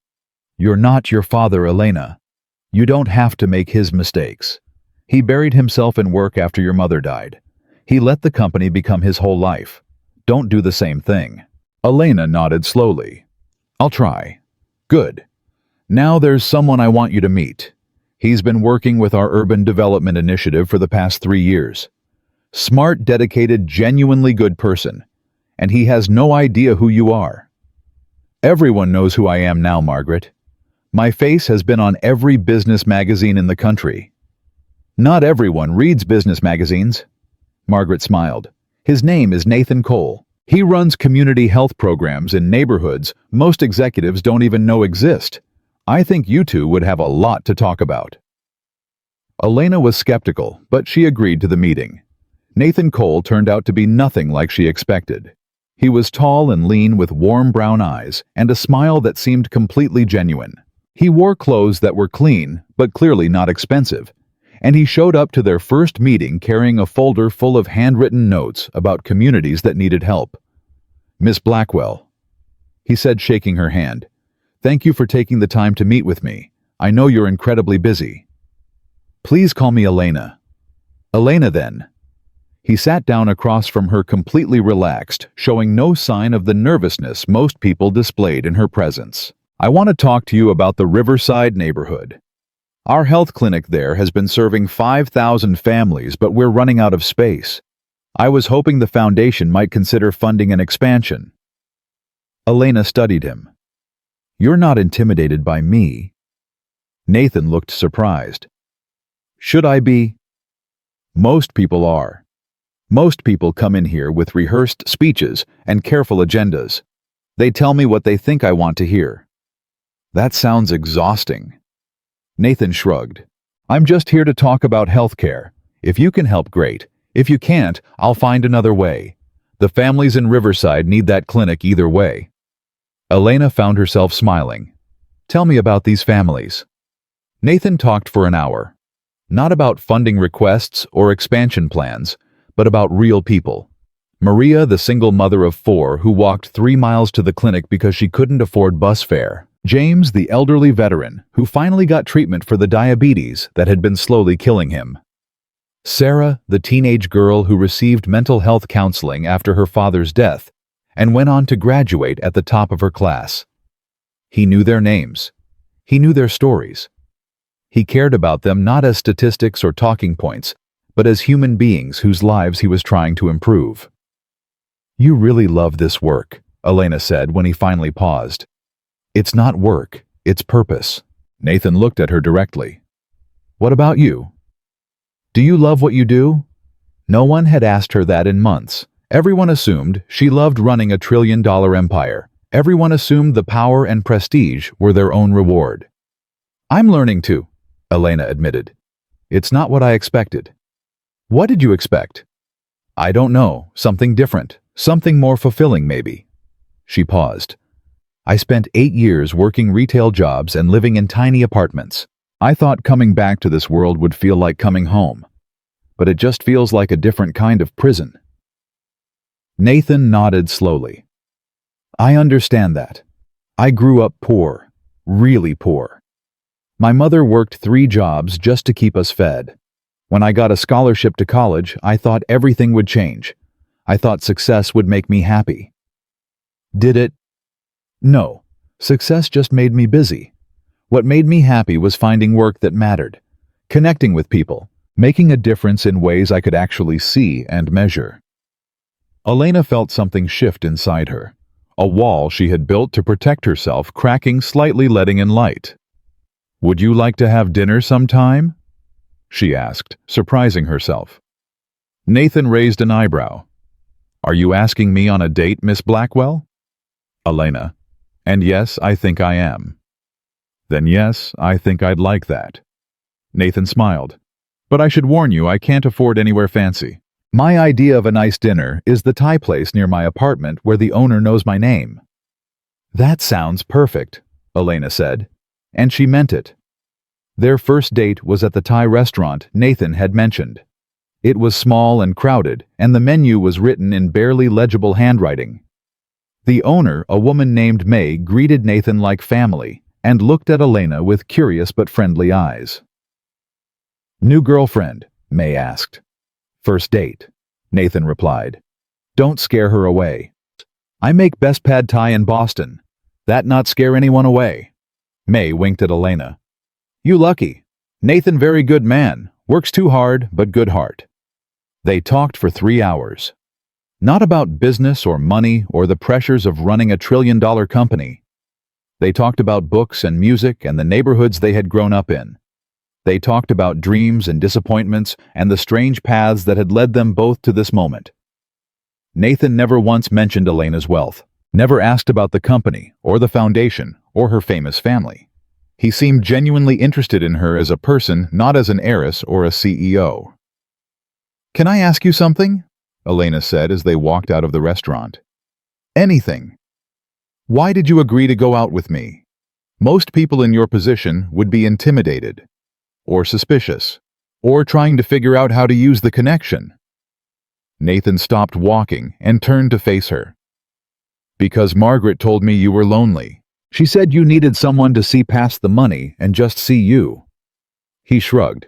"You're not your father, Elena. You don't have to make his mistakes. He buried himself in work after your mother died. He let the company become his whole life. Don't do the same thing." Elena nodded slowly. "I'll try." "Good. Now there's someone I want you to meet. He's been working with our urban development initiative for the past 3 years. Smart, dedicated, genuinely good person. And he has no idea who you are." "Everyone knows who I am now, Margaret. My face has been on every business magazine in the country." "Not everyone reads business magazines." Margaret smiled. "His name is Nathan Cole. He runs community health programs in neighborhoods most executives don't even know exist. I think you two would have a lot to talk about." Elena was skeptical, but she agreed to the meeting. Nathan Cole turned out to be nothing like she expected. He was tall and lean with warm brown eyes and a smile that seemed completely genuine. He wore clothes that were clean, but clearly not expensive, and he showed up to their first meeting carrying a folder full of handwritten notes about communities that needed help. "Miss Blackwell," he said, shaking her hand, Thank you for taking the time to meet with me. I know you're incredibly busy. Please call me Elena. Elena, then. He sat down across from her completely relaxed, showing no sign of the nervousness most people displayed in her presence. I want to talk to you about the Riverside neighborhood. Our health clinic there has been serving 5,000 families, but we're running out of space. I was hoping the foundation might consider funding an expansion. Elena studied him. You're not intimidated by me. Nathan looked surprised. Should I be? Most people are. Most people come in here with rehearsed speeches and careful agendas. They tell me what they think I want to hear. That sounds exhausting. Nathan shrugged. I'm just here to talk about healthcare. If you can help, great. If you can't, I'll find another way. The families in Riverside need that clinic either way. Elena found herself smiling. Tell me about these families. Nathan talked for an hour. Not about funding requests or expansion plans, but about real people. Maria, the single mother of 4 who walked 3 miles to the clinic because she couldn't afford bus fare. James, the elderly veteran who finally got treatment for the diabetes that had been slowly killing him. Sarah, the teenage girl who received mental health counseling after her father's death and went on to graduate at the top of her class. He knew their names. He knew their stories. He cared about them not as statistics or talking points, but as human beings whose lives he was trying to improve. You really love this work, Elena said when he finally paused. It's not work, it's purpose. Nathan looked at her directly. What about you? Do you love what you do? No one had asked her that in months. Everyone assumed she loved running a trillion-dollar empire. Everyone assumed the power and prestige were their own reward. I'm learning to, Elena admitted. It's not what I expected. What did you expect? I don't know, something different, something more fulfilling maybe. She paused. I spent 8 years working retail jobs and living in tiny apartments. I thought coming back to this world would feel like coming home. But it just feels like a different kind of prison. Nathan nodded slowly. I understand that. I grew up poor, really poor. My mother worked 3 jobs just to keep us fed. When I got a scholarship to college, I thought everything would change. I thought success would make me happy. Did it? No. Success just made me busy. What made me happy was finding work that mattered, connecting with people, making a difference in ways I could actually see and measure. Elena felt something shift inside her, a wall she had built to protect herself cracking slightly, letting in light. Would you like to have dinner sometime? She asked, surprising herself. Nathan raised an eyebrow. Are you asking me on a date, Miss Blackwell? Elena. And yes, I think I am. Then yes, I think I'd like that. Nathan smiled. But I should warn you, I can't afford anywhere fancy. My idea of a nice dinner is the Thai place near my apartment where the owner knows my name. That sounds perfect, Elena said. And she meant it. Their first date was at the Thai restaurant Nathan had mentioned. It was small and crowded, and the menu was written in barely legible handwriting. The owner, a woman named May, greeted Nathan like family and looked at Elena with curious but friendly eyes. New girlfriend? May asked. First date, Nathan replied. Don't scare her away. I make best pad thai in Boston. That not scare anyone away. May winked at Elena. You lucky. Nathan very good man. Works too hard, but good heart. They talked for 3 hours. Not about business or money or the pressures of running a trillion-dollar company. They talked about books and music and the neighborhoods they had grown up in. They talked about dreams and disappointments and the strange paths that had led them both to this moment. Nathan never once mentioned Elena's wealth, never asked about the company or the foundation or her famous family. He seemed genuinely interested in her as a person, not as an heiress or a CEO. Can I ask you something? Elena said as they walked out of the restaurant. Anything. Why did you agree to go out with me? Most people in your position would be intimidated, or suspicious, or trying to figure out how to use the connection. Nathan stopped walking and turned to face her. Because Margaret told me you were lonely. She said you needed someone to see past the money and just see you. He shrugged.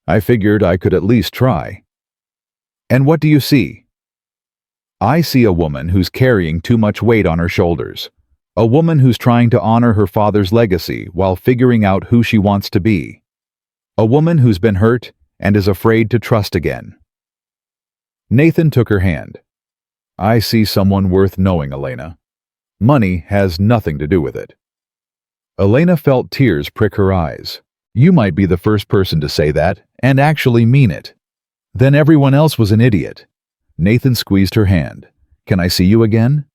I figured I could at least try. And what do you see? I see a woman who's carrying too much weight on her shoulders. A woman who's trying to honor her father's legacy while figuring out who she wants to be. A woman who's been hurt and is afraid to trust again. Nathan took her hand. I see someone worth knowing, Elena. Money has nothing to do with it. Elena felt tears prick her eyes. You might be the first person to say that, and actually mean it. Then everyone else was an idiot. Nathan squeezed her hand. Can I see you again?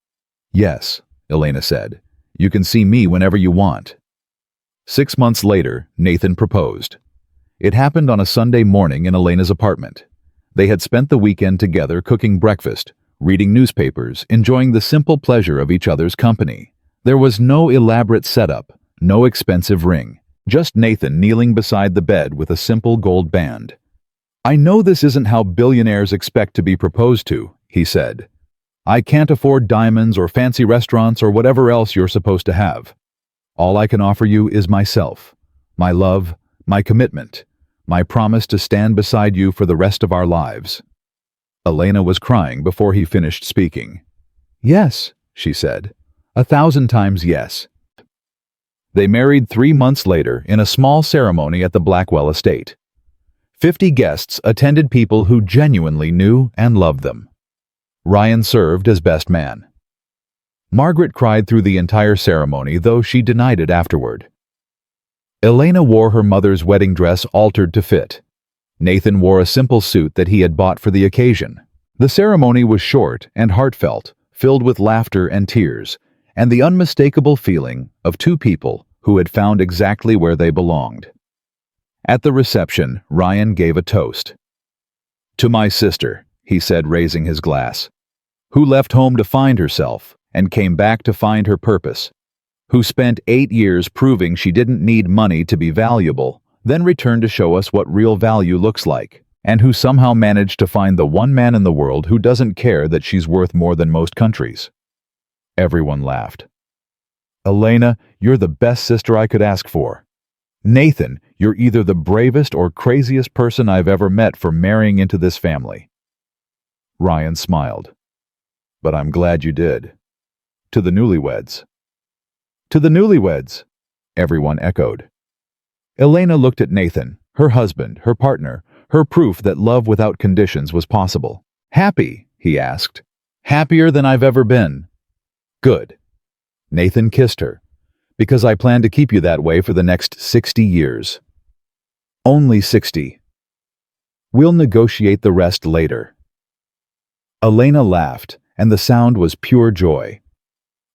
Yes, Elena said. You can see me whenever you want. 6 months later, Nathan proposed. It happened on a Sunday morning in Elena's apartment. They had spent the weekend together cooking breakfast, reading newspapers, enjoying the simple pleasure of each other's company. There was no elaborate setup, no expensive ring, just Nathan kneeling beside the bed with a simple gold band. I know this isn't how billionaires expect to be proposed to, he said. I can't afford diamonds or fancy restaurants or whatever else you're supposed to have. All I can offer you is myself, my love, my commitment, my promise to stand beside you for the rest of our lives. Elena was crying before he finished speaking. Yes, she said. 1,000 times yes. They married 3 months later in a small ceremony at the Blackwell estate. 50 guests attended, people who genuinely knew and loved them. Ryan served as best man. Margaret cried through the entire ceremony, though she denied it afterward. Elena wore her mother's wedding dress altered to fit. Nathan wore a simple suit that he had bought for the occasion. The ceremony was short and heartfelt, filled with laughter and tears, and the unmistakable feeling of two people who had found exactly where they belonged. At the reception, Ryan gave a toast. To my sister, he said, raising his glass, who left home to find herself and came back to find her purpose, who spent 8 years proving she didn't need money to be valuable, then returned to show us what real value looks like, and who somehow managed to find the one man in the world who doesn't care that she's worth more than most countries. Everyone laughed. Elena, you're the best sister I could ask for. Nathan, you're either the bravest or craziest person I've ever met for marrying into this family. Ryan smiled. But I'm glad you did. To the newlyweds. To the newlyweds, everyone echoed. Elena looked at Nathan, her husband, her partner, her proof that love without conditions was possible. Happy, he asked. Happier than I've ever been. Good. Nathan kissed her. Because I plan to keep you that way for the next 60 years. Only 60. We'll negotiate the rest later. Elena laughed, and the sound was pure joy.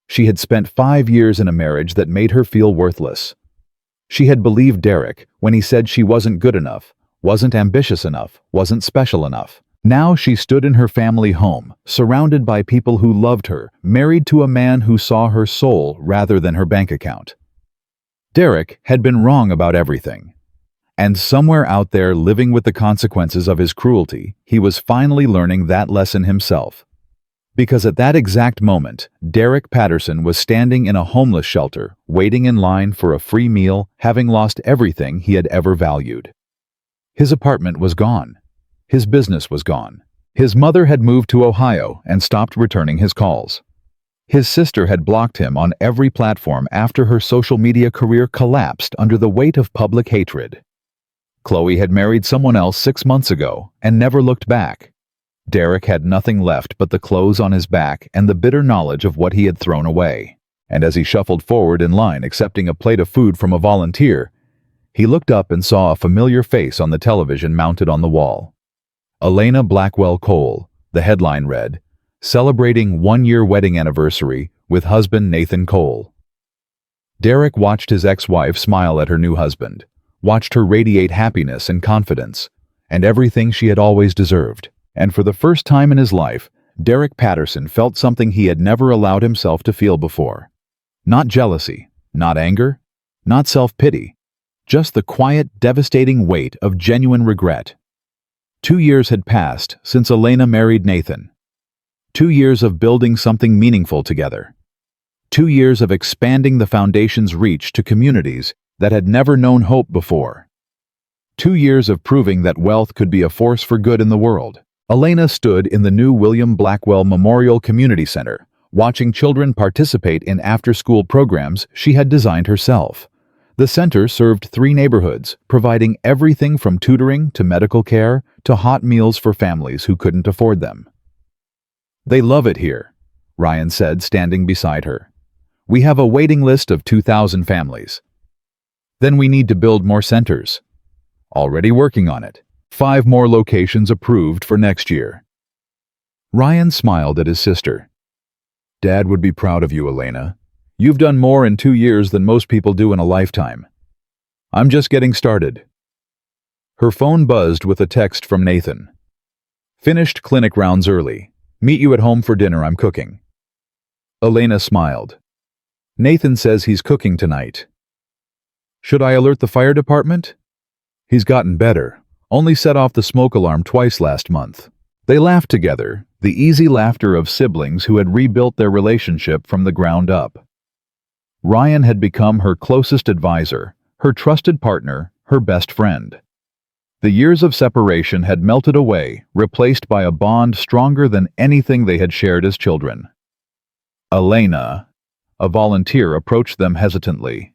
She had spent 5 years in a marriage that made her feel worthless. She had believed Derek when he said she wasn't good enough, wasn't ambitious enough, wasn't special enough. Now she stood in her family home, surrounded by people who loved her, married to a man who saw her soul rather than her bank account. Derek had been wrong about everything. And somewhere out there, living with the consequences of his cruelty, he was finally learning that lesson himself. Because at that exact moment, Derek Patterson was standing in a homeless shelter, waiting in line for a free meal, having lost everything he had ever valued. His apartment was gone. His business was gone. His mother had moved to Ohio and stopped returning his calls. His sister had blocked him on every platform after her social media career collapsed under the weight of public hatred. Chloe had married someone else 6 months ago and never looked back. Derek had nothing left but the clothes on his back and the bitter knowledge of what he had thrown away. And as he shuffled forward in line accepting a plate of food from a volunteer, he looked up and saw a familiar face on the television mounted on the wall. Elena Blackwell Cole, the headline read, celebrating 1-year wedding anniversary with husband Nathan Cole. Derek watched his ex-wife smile at her new husband, watched her radiate happiness and confidence, and everything she had always deserved. And for the first time in his life, Derek Patterson felt something he had never allowed himself to feel before. Not jealousy, not anger, not self-pity, just the quiet, devastating weight of genuine regret. 2 years had passed since Elena married Nathan. 2 years of building something meaningful together. 2 years of expanding the foundation's reach to communities that had never known hope before. 2 years of proving that wealth could be a force for good in the world. Elena stood in the new William Blackwell Memorial Community Center, watching children participate in after-school programs she had designed herself. The center served 3 neighborhoods, providing everything from tutoring to medical care to hot meals for families who couldn't afford them. "They love it here," Ryan said, standing beside her. "We have a waiting list of 2,000 families. Then we need to build more centers. Already working on it. 5 more locations approved for next year." Ryan smiled at his sister. "Dad would be proud of you, Elena. You've done more in 2 years than most people do in a lifetime. I'm just getting started." Her phone buzzed with a text from Nathan. "Finished clinic rounds early. Meet you at home for dinner, I'm cooking." Elena smiled. "Nathan says he's cooking tonight. Should I alert the fire department?" "He's gotten better. Only set off the smoke alarm twice last month." They laughed together, the easy laughter of siblings who had rebuilt their relationship from the ground up. Ryan had become her closest advisor, her trusted partner, her best friend. The years of separation had melted away, replaced by a bond stronger than anything they had shared as children. "Elena," a volunteer approached them hesitantly.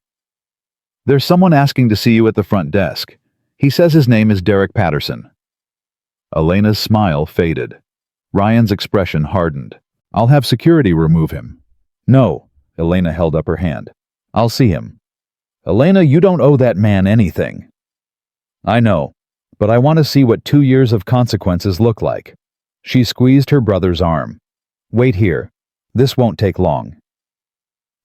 "There's someone asking to see you at the front desk. He says his name is Derek Patterson." Elena's smile faded. Ryan's expression hardened. "I'll have security remove him." "No," Elena held up her hand. "I'll see him." "Elena, you don't owe that man anything." "I know, but I want to see what 2 years of consequences look like." She squeezed her brother's arm. "Wait here. This won't take long."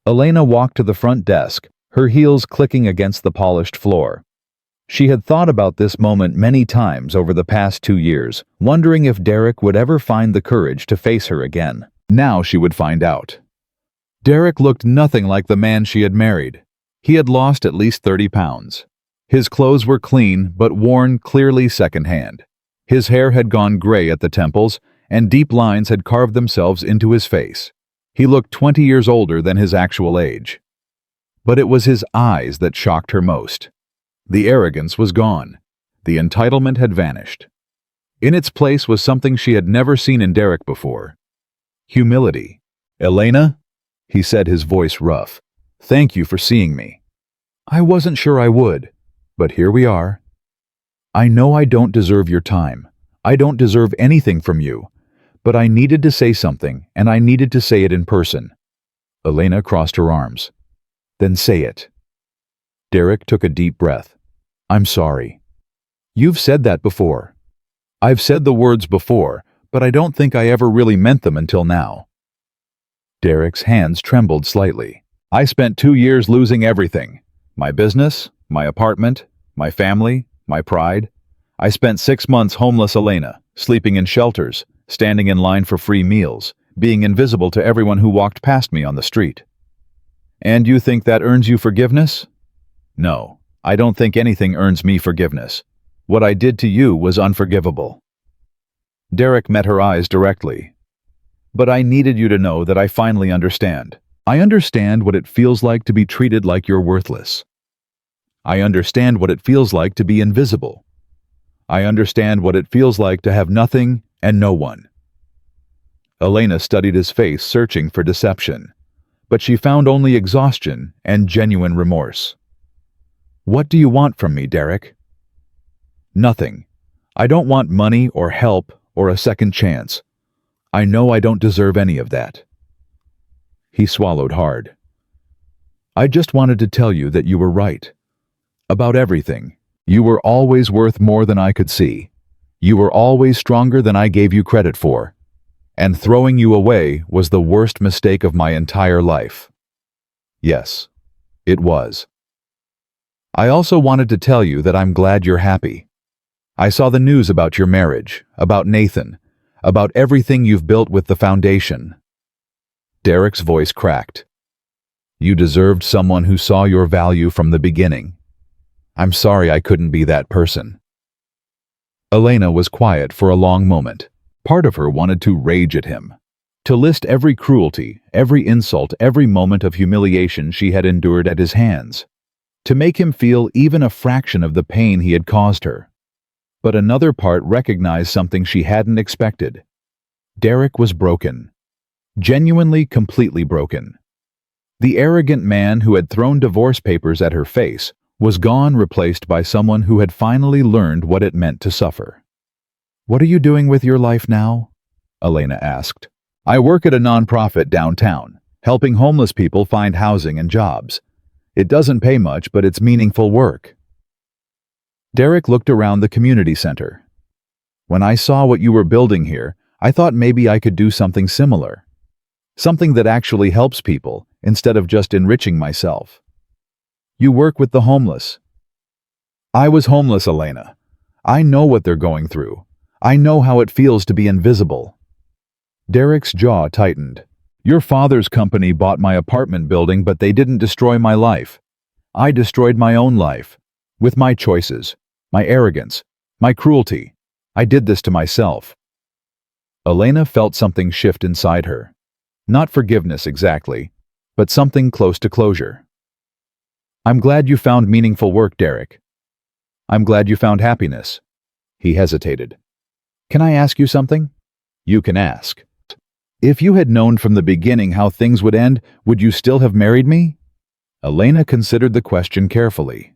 Elena walked to the front desk, her heels clicking against the polished floor. She had thought about this moment many times over the past 2 years, wondering if Derek would ever find the courage to face her again. Now she would find out. Derek looked nothing like the man she had married. He had lost at least 30 pounds. His clothes were clean, but worn clearly secondhand. His hair had gone gray at the temples, and deep lines had carved themselves into his face. He looked 20 years older than his actual age. But it was his eyes that shocked her most. The arrogance was gone. The entitlement had vanished. In its place was something she had never seen in Derek before. Humility. "Elena?" he said, his voice rough. "Thank you for seeing me. I wasn't sure I would, but here we are. I know I don't deserve your time. I don't deserve anything from you, but I needed to say something, and I needed to say it in person." Elena crossed her arms. "Then say it." Derek took a deep breath. "I'm sorry." "You've said that before." "I've said the words before, but I don't think I ever really meant them until now." Derek's hands trembled slightly. "I spent 2 years losing everything. My business, my apartment, my family, my pride. I spent 6 months homeless, Elena, sleeping in shelters, standing in line for free meals, being invisible to everyone who walked past me on the street. And you think that earns you forgiveness? No, I don't think anything earns me forgiveness. What I did to you was unforgivable." Derek met her eyes directly. "But I needed you to know that I finally understand. I understand what it feels like to be treated like you're worthless. I understand what it feels like to be invisible. I understand what it feels like to have nothing and no one." Elena studied his face, searching for deception, but she found only exhaustion and genuine remorse. "What do you want from me, Derek?" "Nothing. I don't want money or help or a second chance. I know I don't deserve any of that." He swallowed hard. "I just wanted to tell you that you were right. About everything. You were always worth more than I could see. You were always stronger than I gave you credit for. And throwing you away was the worst mistake of my entire life." Yes, it was. "I also wanted to tell you that I'm glad you're happy. I saw the news about your marriage, about Nathan, about everything you've built with the foundation." Derek's voice cracked. "You deserved someone who saw your value from the beginning. I'm sorry I couldn't be that person." Elena was quiet for a long moment. Part of her wanted to rage at him. To list every cruelty, every insult, every moment of humiliation she had endured at his hands. To make him feel even a fraction of the pain he had caused her. But another part recognized something she hadn't expected. Derek was broken. Genuinely, completely broken. The arrogant man who had thrown divorce papers at her face was gone, replaced by someone who had finally learned what it meant to suffer. "What are you doing with your life now?" Elena asked. "I work at a nonprofit downtown, helping homeless people find housing and jobs. It doesn't pay much, but it's meaningful work." Derek looked around the community center. "When I saw what you were building here, I thought maybe I could do something similar. Something that actually helps people, instead of just enriching myself." "You work with the homeless." "I was homeless, Elena. I know what they're going through. I know how it feels to be invisible." Derek's jaw tightened. "Your father's company bought my apartment building, but they didn't destroy my life. I destroyed my own life. With my choices, my arrogance, my cruelty. I did this to myself." Elena felt something shift inside her. Not forgiveness exactly, but something close to closure. "I'm glad you found meaningful work, Derek. I'm glad you found happiness." He hesitated. "Can I ask you something?" "You can ask." "If you had known from the beginning how things would end, would you still have married me?" Elena considered the question carefully.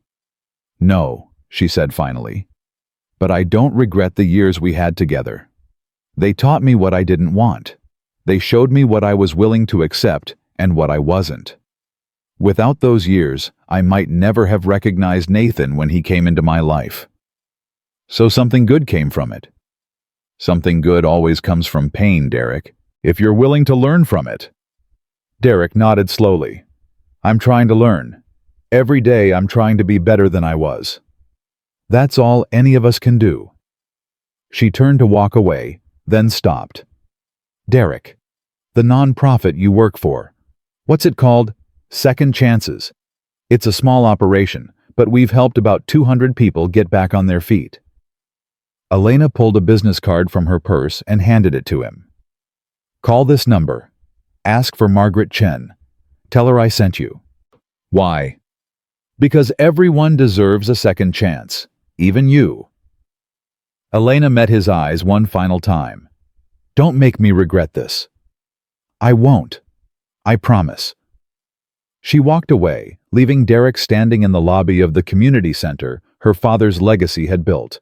"No," she said finally. "But I don't regret the years we had together. They taught me what I didn't want. They showed me what I was willing to accept and what I wasn't. Without those years, I might never have recognized Nathan when he came into my life. So something good came from it." "Something good always comes from pain, Derek, if you're willing to learn from it." Derek nodded slowly. "I'm trying to learn. Every day I'm trying to be better than I was. That's all any of us can do." She turned to walk away, then stopped. "Derek, the nonprofit you work for, what's it called? Second Chances. It's a small operation, but we've helped about 200 people get back on their feet." Elena pulled a business card from her purse and handed it to him. "Call this number. Ask for Margaret Chen. Tell her I sent you." "Why?" "Because everyone deserves a second chance, even you." Elena met his eyes one final time. "Don't make me regret this." "I won't. I promise." She walked away, leaving Derek standing in the lobby of the community center her father's legacy had built.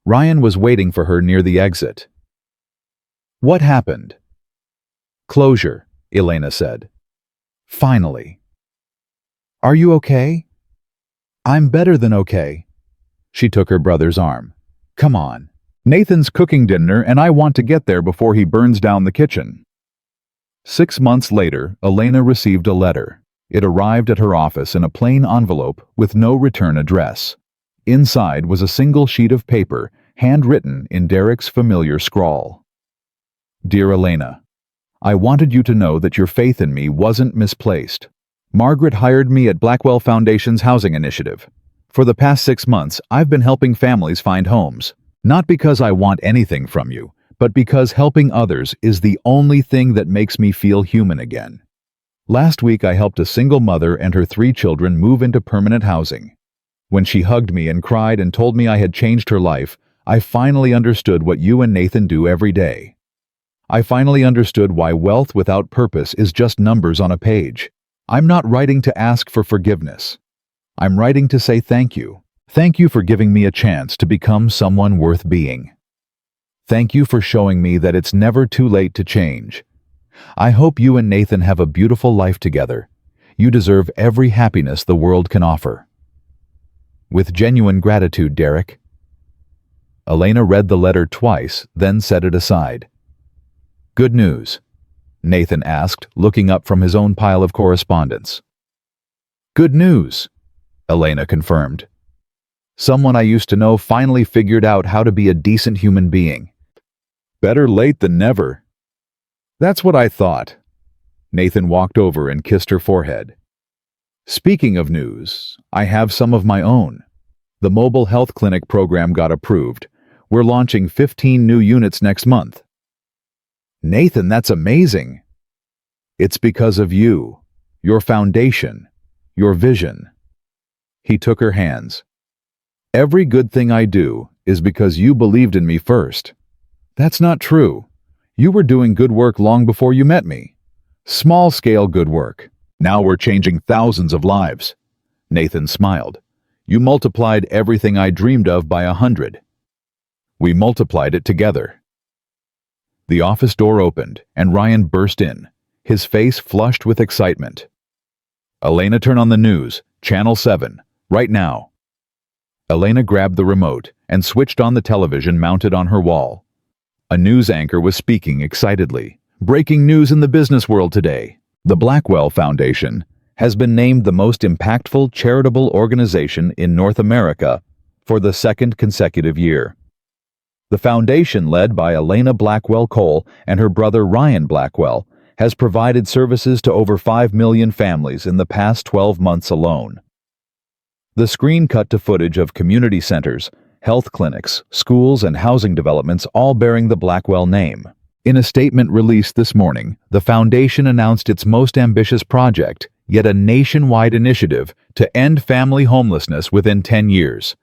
Ryan was waiting for her near the exit. "What happened?" "Closure," Elena said. "Finally." "Are you okay?" "I'm better than okay." She took her brother's arm. "Come on. Nathan's cooking dinner and I want to get there before he burns down the kitchen." 6 months later, Elena received a letter. It arrived at her office in a plain envelope with no return address. Inside was a single sheet of paper, handwritten in Derek's familiar scrawl. "Dear Elena, I wanted you to know that your faith in me wasn't misplaced. Margaret hired me at Blackwell Foundation's housing initiative. For the past 6 months, I've been helping families find homes. Not because I want anything from you, but because helping others is the only thing that makes me feel human again. Last week I helped a single mother and her 3 children move into permanent housing. When she hugged me and cried and told me I had changed her life, I finally understood what you and Nathan do every day. I finally understood why wealth without purpose is just numbers on a page. I'm not writing to ask for forgiveness. I'm writing to say thank you. Thank you for giving me a chance to become someone worth being. Thank you for showing me that it's never too late to change. I hope you and Nathan have a beautiful life together. You deserve every happiness the world can offer. With genuine gratitude, Derek." Elena read the letter twice, then set it aside. "Good news?" Nathan asked, looking up from his own pile of correspondence. "Good news," Elena confirmed. "Someone I used to know finally figured out how to be a decent human being. Better late than never." "That's what I thought." Nathan walked over and kissed her forehead. "Speaking of news, I have some of my own. The mobile health clinic program got approved. We're launching 15 new units next month." Nathan, that's amazing. It's because of you, your foundation, your vision. He took her hands. Every good thing I do is because you believed in me first. That's not true. You were doing good work long before you met me. Small-scale good work. Now we're changing thousands of lives. Nathan smiled. You multiplied everything I dreamed of by 100. We multiplied it together. The office door opened, and Ryan burst in, his face flushed with excitement. Elena, turn on the news, Channel 7, right now. Elena grabbed the remote and switched on the television mounted on her wall. A news anchor was speaking excitedly. Breaking news in the business world today. The Blackwell Foundation has been named the most impactful charitable organization in North America for the second consecutive year. The foundation, led by Elena Blackwell Cole and her brother Ryan Blackwell, has provided services to over 5 million families in the past 12 months alone. The screen cut to footage of community centers, health clinics, schools, and housing developments all bearing the Blackwell name. In a statement released this morning, the foundation announced its most ambitious project, yet a nationwide initiative, to end family homelessness within 10 years.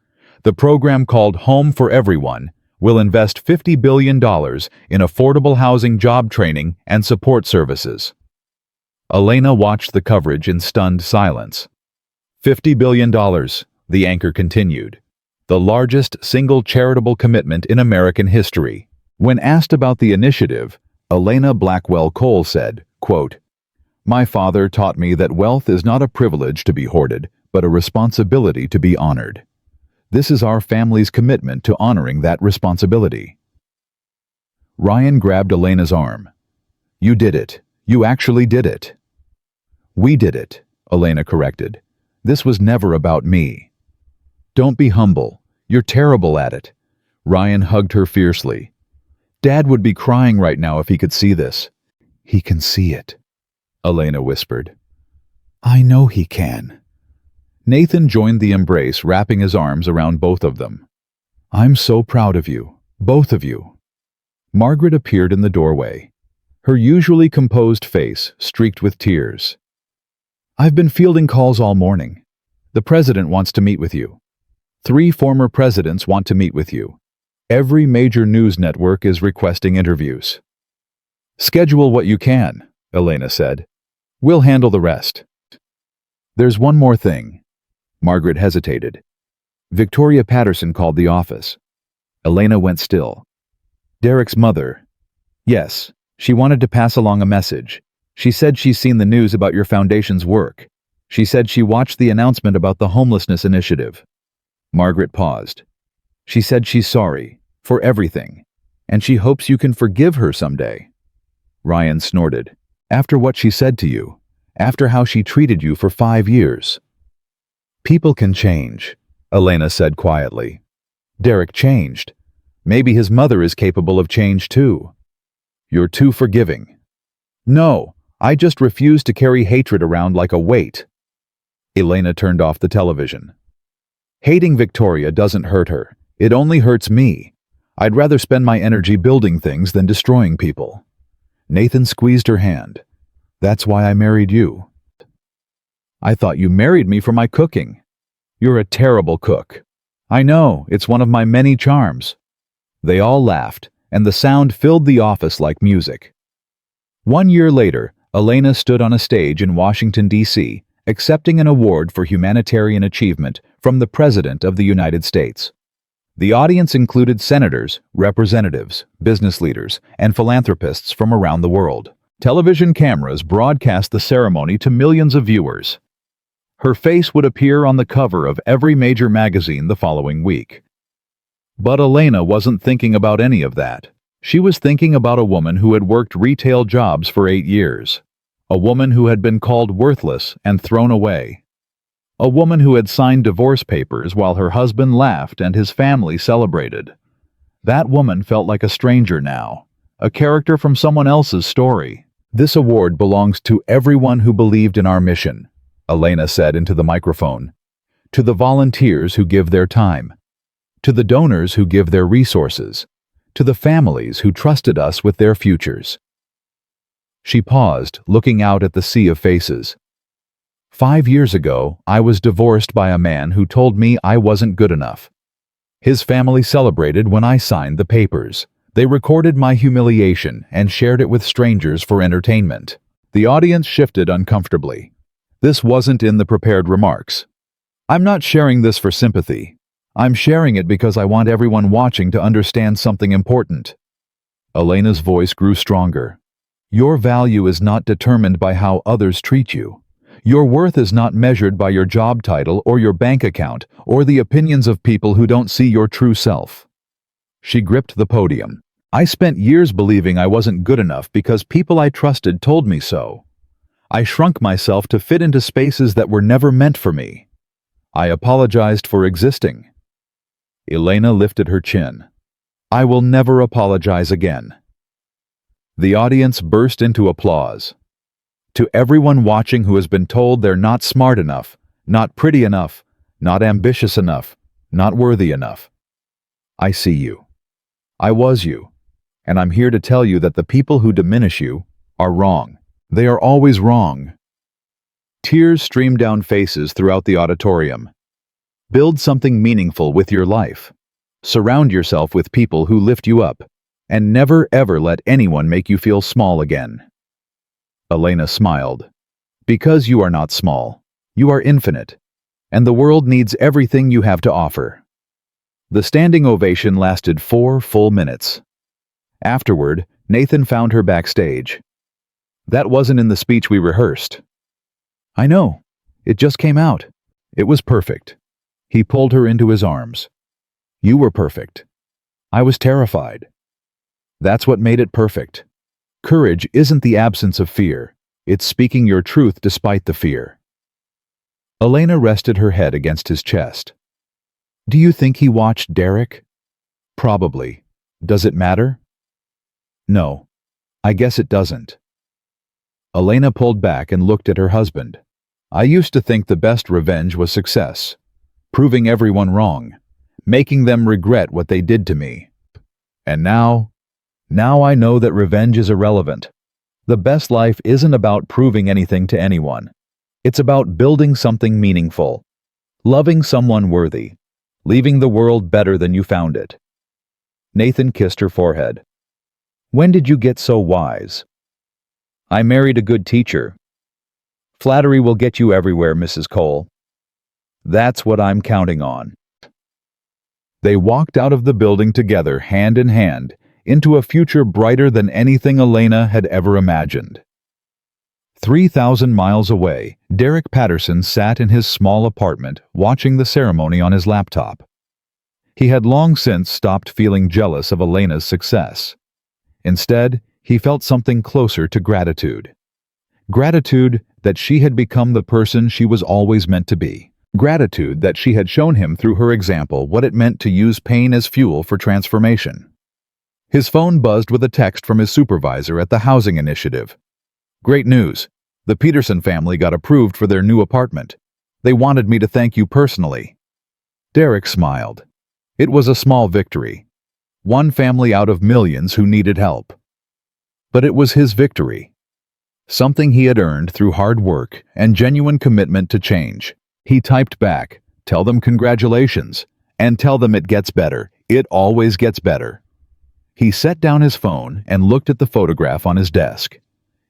The program, called Home for Everyone, will invest $50 billion in affordable housing, job training, and support services. Elena watched the coverage in stunned silence. $50 billion, the anchor continued. The largest single charitable commitment in American history. When asked about the initiative, Elena Blackwell Cole said, quote, "My father taught me that wealth is not a privilege to be hoarded, but a responsibility to be honored. This is our family's commitment to honoring that responsibility." Ryan grabbed Elena's arm. "You did it. You actually did it." "We did it," Elena corrected. "This was never about me." "Don't be humble. You're terrible at it." Ryan hugged her fiercely. "Dad would be crying right now if he could see this." "He can see it," Elena whispered. "I know he can." Nathan joined the embrace, wrapping his arms around both of them. "I'm so proud of you, both of you." Margaret appeared in the doorway, her usually composed face streaked with tears. "I've been fielding calls all morning. The president wants to meet with you. 3 former presidents want to meet with you. Every major news network is requesting interviews." "Schedule what you can," Elena said. "We'll handle the rest." "There's one more thing." Margaret hesitated. Victoria Patterson called the office. Elena went still. "Derek's mother." "Yes, she wanted to pass along a message. She said she's seen the news about your foundation's work. She said she watched the announcement about the homelessness initiative." Margaret paused. "She said she's sorry for everything, and she hopes you can forgive her someday." Ryan snorted. "After what she said to you, after how she treated you for 5 years." "People can change," Elena said quietly. "Derek changed. Maybe his mother is capable of change too." "You're too forgiving." "No, I just refuse to carry hatred around like a weight." Elena turned off the television. "Hating Victoria doesn't hurt her. It only hurts me. I'd rather spend my energy building things than destroying people." Nathan squeezed her hand. "That's why I married you." "I thought you married me for my cooking." "You're a terrible cook." "I know, it's one of my many charms." They all laughed, and the sound filled the office like music. 1 year later, Elena stood on a stage in Washington, D.C., accepting an award for humanitarian achievement from the President of the United States. The audience included senators, representatives, business leaders, and philanthropists from around the world. Television cameras broadcast the ceremony to millions of viewers. Her face would appear on the cover of every major magazine the following week. But Elena wasn't thinking about any of that. She was thinking about a woman who had worked retail jobs for 8 years. A woman who had been called worthless and thrown away. A woman who had signed divorce papers while her husband laughed and his family celebrated. That woman felt like a stranger now, a character from someone else's story. "This award belongs to everyone who believed in our mission," Elena said into the microphone. "To the volunteers who give their time. To the donors who give their resources. To the families who trusted us with their futures. She paused, looking out at the sea of faces. 5 years ago, I was divorced by a man who told me I wasn't good enough. His family celebrated when I signed the papers. They recorded my humiliation and shared it with strangers for entertainment. The audience shifted uncomfortably. This wasn't in the prepared remarks. I'm not sharing this for sympathy. I'm sharing it because I want everyone watching to understand something important. Elena's voice grew stronger. Your value is not determined by how others treat you. Your worth is not measured by your job title or your bank account or the opinions of people who don't see your true self. She gripped the podium. I spent years believing I wasn't good enough because people I trusted told me so. I shrunk myself to fit into spaces that were never meant for me. I apologized for existing. Elena lifted her chin. I will never apologize again. The audience burst into applause. To everyone watching who has been told they're not smart enough, not pretty enough, not ambitious enough, not worthy enough. I see you. I was you. And I'm here to tell you that the people who diminish you are wrong. They are always wrong. Tears streamed down faces throughout the auditorium. Build something meaningful with your life. Surround yourself with people who lift you up, and never ever let anyone make you feel small again. Elena smiled. Because you are not small, you are infinite, and the world needs everything you have to offer. The standing ovation lasted 4 full minutes. Afterward, Nathan found her backstage. That wasn't in the speech we rehearsed. I know. It just came out. It was perfect. He pulled her into his arms. You were perfect. I was terrified. That's what made it perfect. Courage isn't the absence of fear. It's speaking your truth despite the fear. Elena rested her head against his chest. Do you think he watched Derek? Probably. Does it matter? No. I guess it doesn't. Elena pulled back and looked at her husband. I used to think the best revenge was success. Proving everyone wrong. Making them regret what they did to me. And now I know that revenge is irrelevant. The best life isn't about proving anything to anyone. It's about building something meaningful. Loving someone worthy. Leaving the world better than you found it. Nathan kissed her forehead. When did you get so wise? I married a good teacher. Flattery will get you everywhere, Mrs. Cole. That's what I'm counting on. They walked out of the building together, hand in hand, into a future brighter than anything Elena had ever imagined. 3,000 miles away, Derek Patterson sat in his small apartment, watching the ceremony on his laptop. He had long since stopped feeling jealous of Elena's success. Instead, he felt something closer to gratitude. Gratitude that she had become the person she was always meant to be. Gratitude that she had shown him through her example what it meant to use pain as fuel for transformation. His phone buzzed with a text from his supervisor at the housing initiative. Great news. The Peterson family got approved for their new apartment. They wanted me to thank you personally. Derek smiled. It was a small victory. One family out of millions who needed help. But it was his victory. Something he had earned through hard work and genuine commitment to change. He typed back, tell them congratulations, and tell them it gets better. It always gets better. He set down his phone and looked at the photograph on his desk.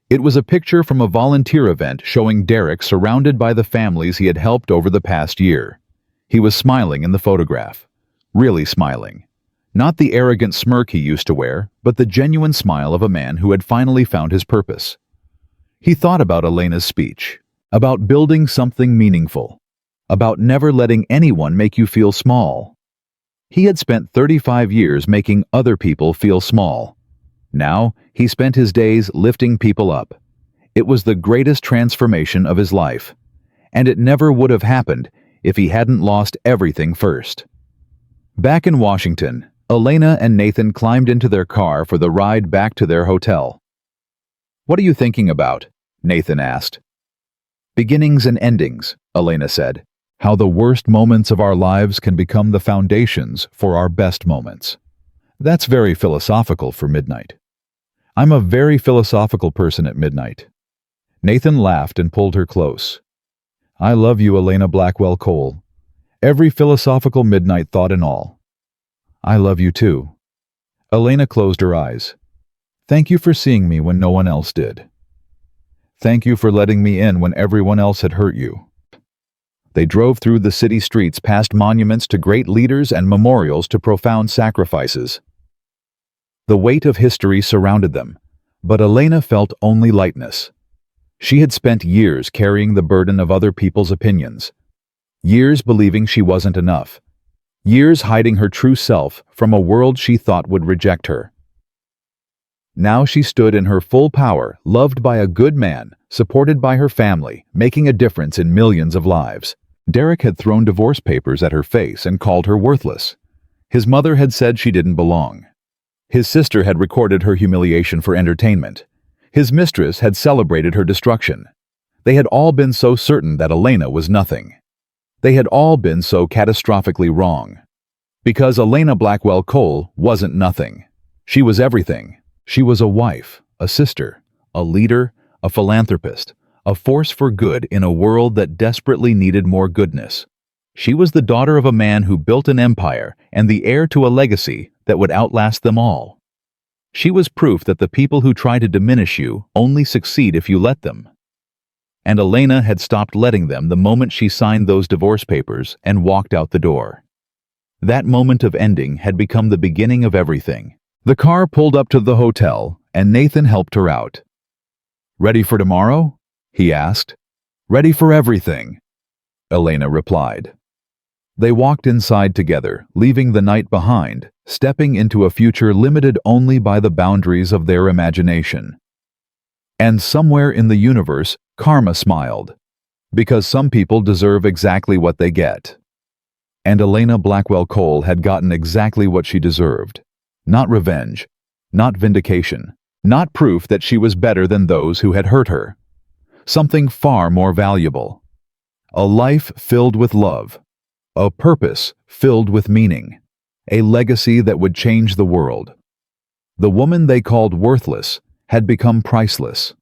It was a picture from a volunteer event showing Derek surrounded by the families he had helped over the past year. He was smiling in the photograph. Really smiling. Not the arrogant smirk he used to wear, but the genuine smile of a man who had finally found his purpose. He thought about Elena's speech, about building something meaningful, about never letting anyone make you feel small. He had spent 35 years making other people feel small. Now, he spent his days lifting people up. It was the greatest transformation of his life, and it never would have happened if he hadn't lost everything first. Back in Washington, Elena and Nathan climbed into their car for the ride back to their hotel. What are you thinking about? Nathan asked. Beginnings and endings, Elena said. How the worst moments of our lives can become the foundations for our best moments. That's very philosophical for midnight. I'm a very philosophical person at midnight. Nathan laughed and pulled her close. I love you, Elena Blackwell Cole. Every philosophical midnight thought and all. I love you too. Elena closed her eyes. Thank you for seeing me when no one else did. Thank you for letting me in when everyone else had hurt you. They drove through the city streets past monuments to great leaders and memorials to profound sacrifices. The weight of history surrounded them, but Elena felt only lightness. She had spent years carrying the burden of other people's opinions, years believing she wasn't enough, years hiding her true self from a world she thought would reject her. Now she stood in her full power, loved by a good man, supported by her family, making a difference in millions of lives. Derek had thrown divorce papers at her face and called her worthless. His mother had said she didn't belong. His sister had recorded her humiliation for entertainment. His mistress had celebrated her destruction. They had all been so certain that Elena was nothing. They had all been so catastrophically wrong. Because Elena Blackwell Cole wasn't nothing. She was everything. She was a wife, a sister, a leader, a philanthropist, a force for good in a world that desperately needed more goodness. She was the daughter of a man who built an empire and the heir to a legacy that would outlast them all. She was proof that the people who try to diminish you only succeed if you let them. And Elena had stopped letting them the moment she signed those divorce papers and walked out the door. That moment of ending had become the beginning of everything. The car pulled up to the hotel, and Nathan helped her out. Ready for tomorrow? He asked. Ready for everything, Elena replied. They walked inside together, leaving the night behind, stepping into a future limited only by the boundaries of their imagination. And somewhere in the universe, karma smiled. Because some people deserve exactly what they get. And Elena Blackwell Cole had gotten exactly what she deserved. Not revenge, not vindication, not proof that she was better than those who had hurt her. Something far more valuable. A life filled with love. A purpose filled with meaning. A legacy that would change the world. The woman they called worthless had become priceless.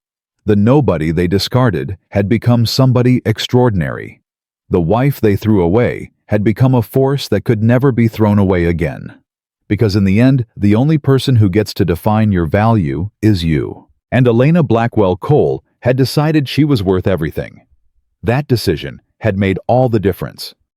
The nobody they discarded had become somebody extraordinary. The wife they threw away had become a force that could never be thrown away again. Because in the end, the only person who gets to define your value is you. And Elena Blackwell Cole had decided she was worth everything. That decision had made all the difference.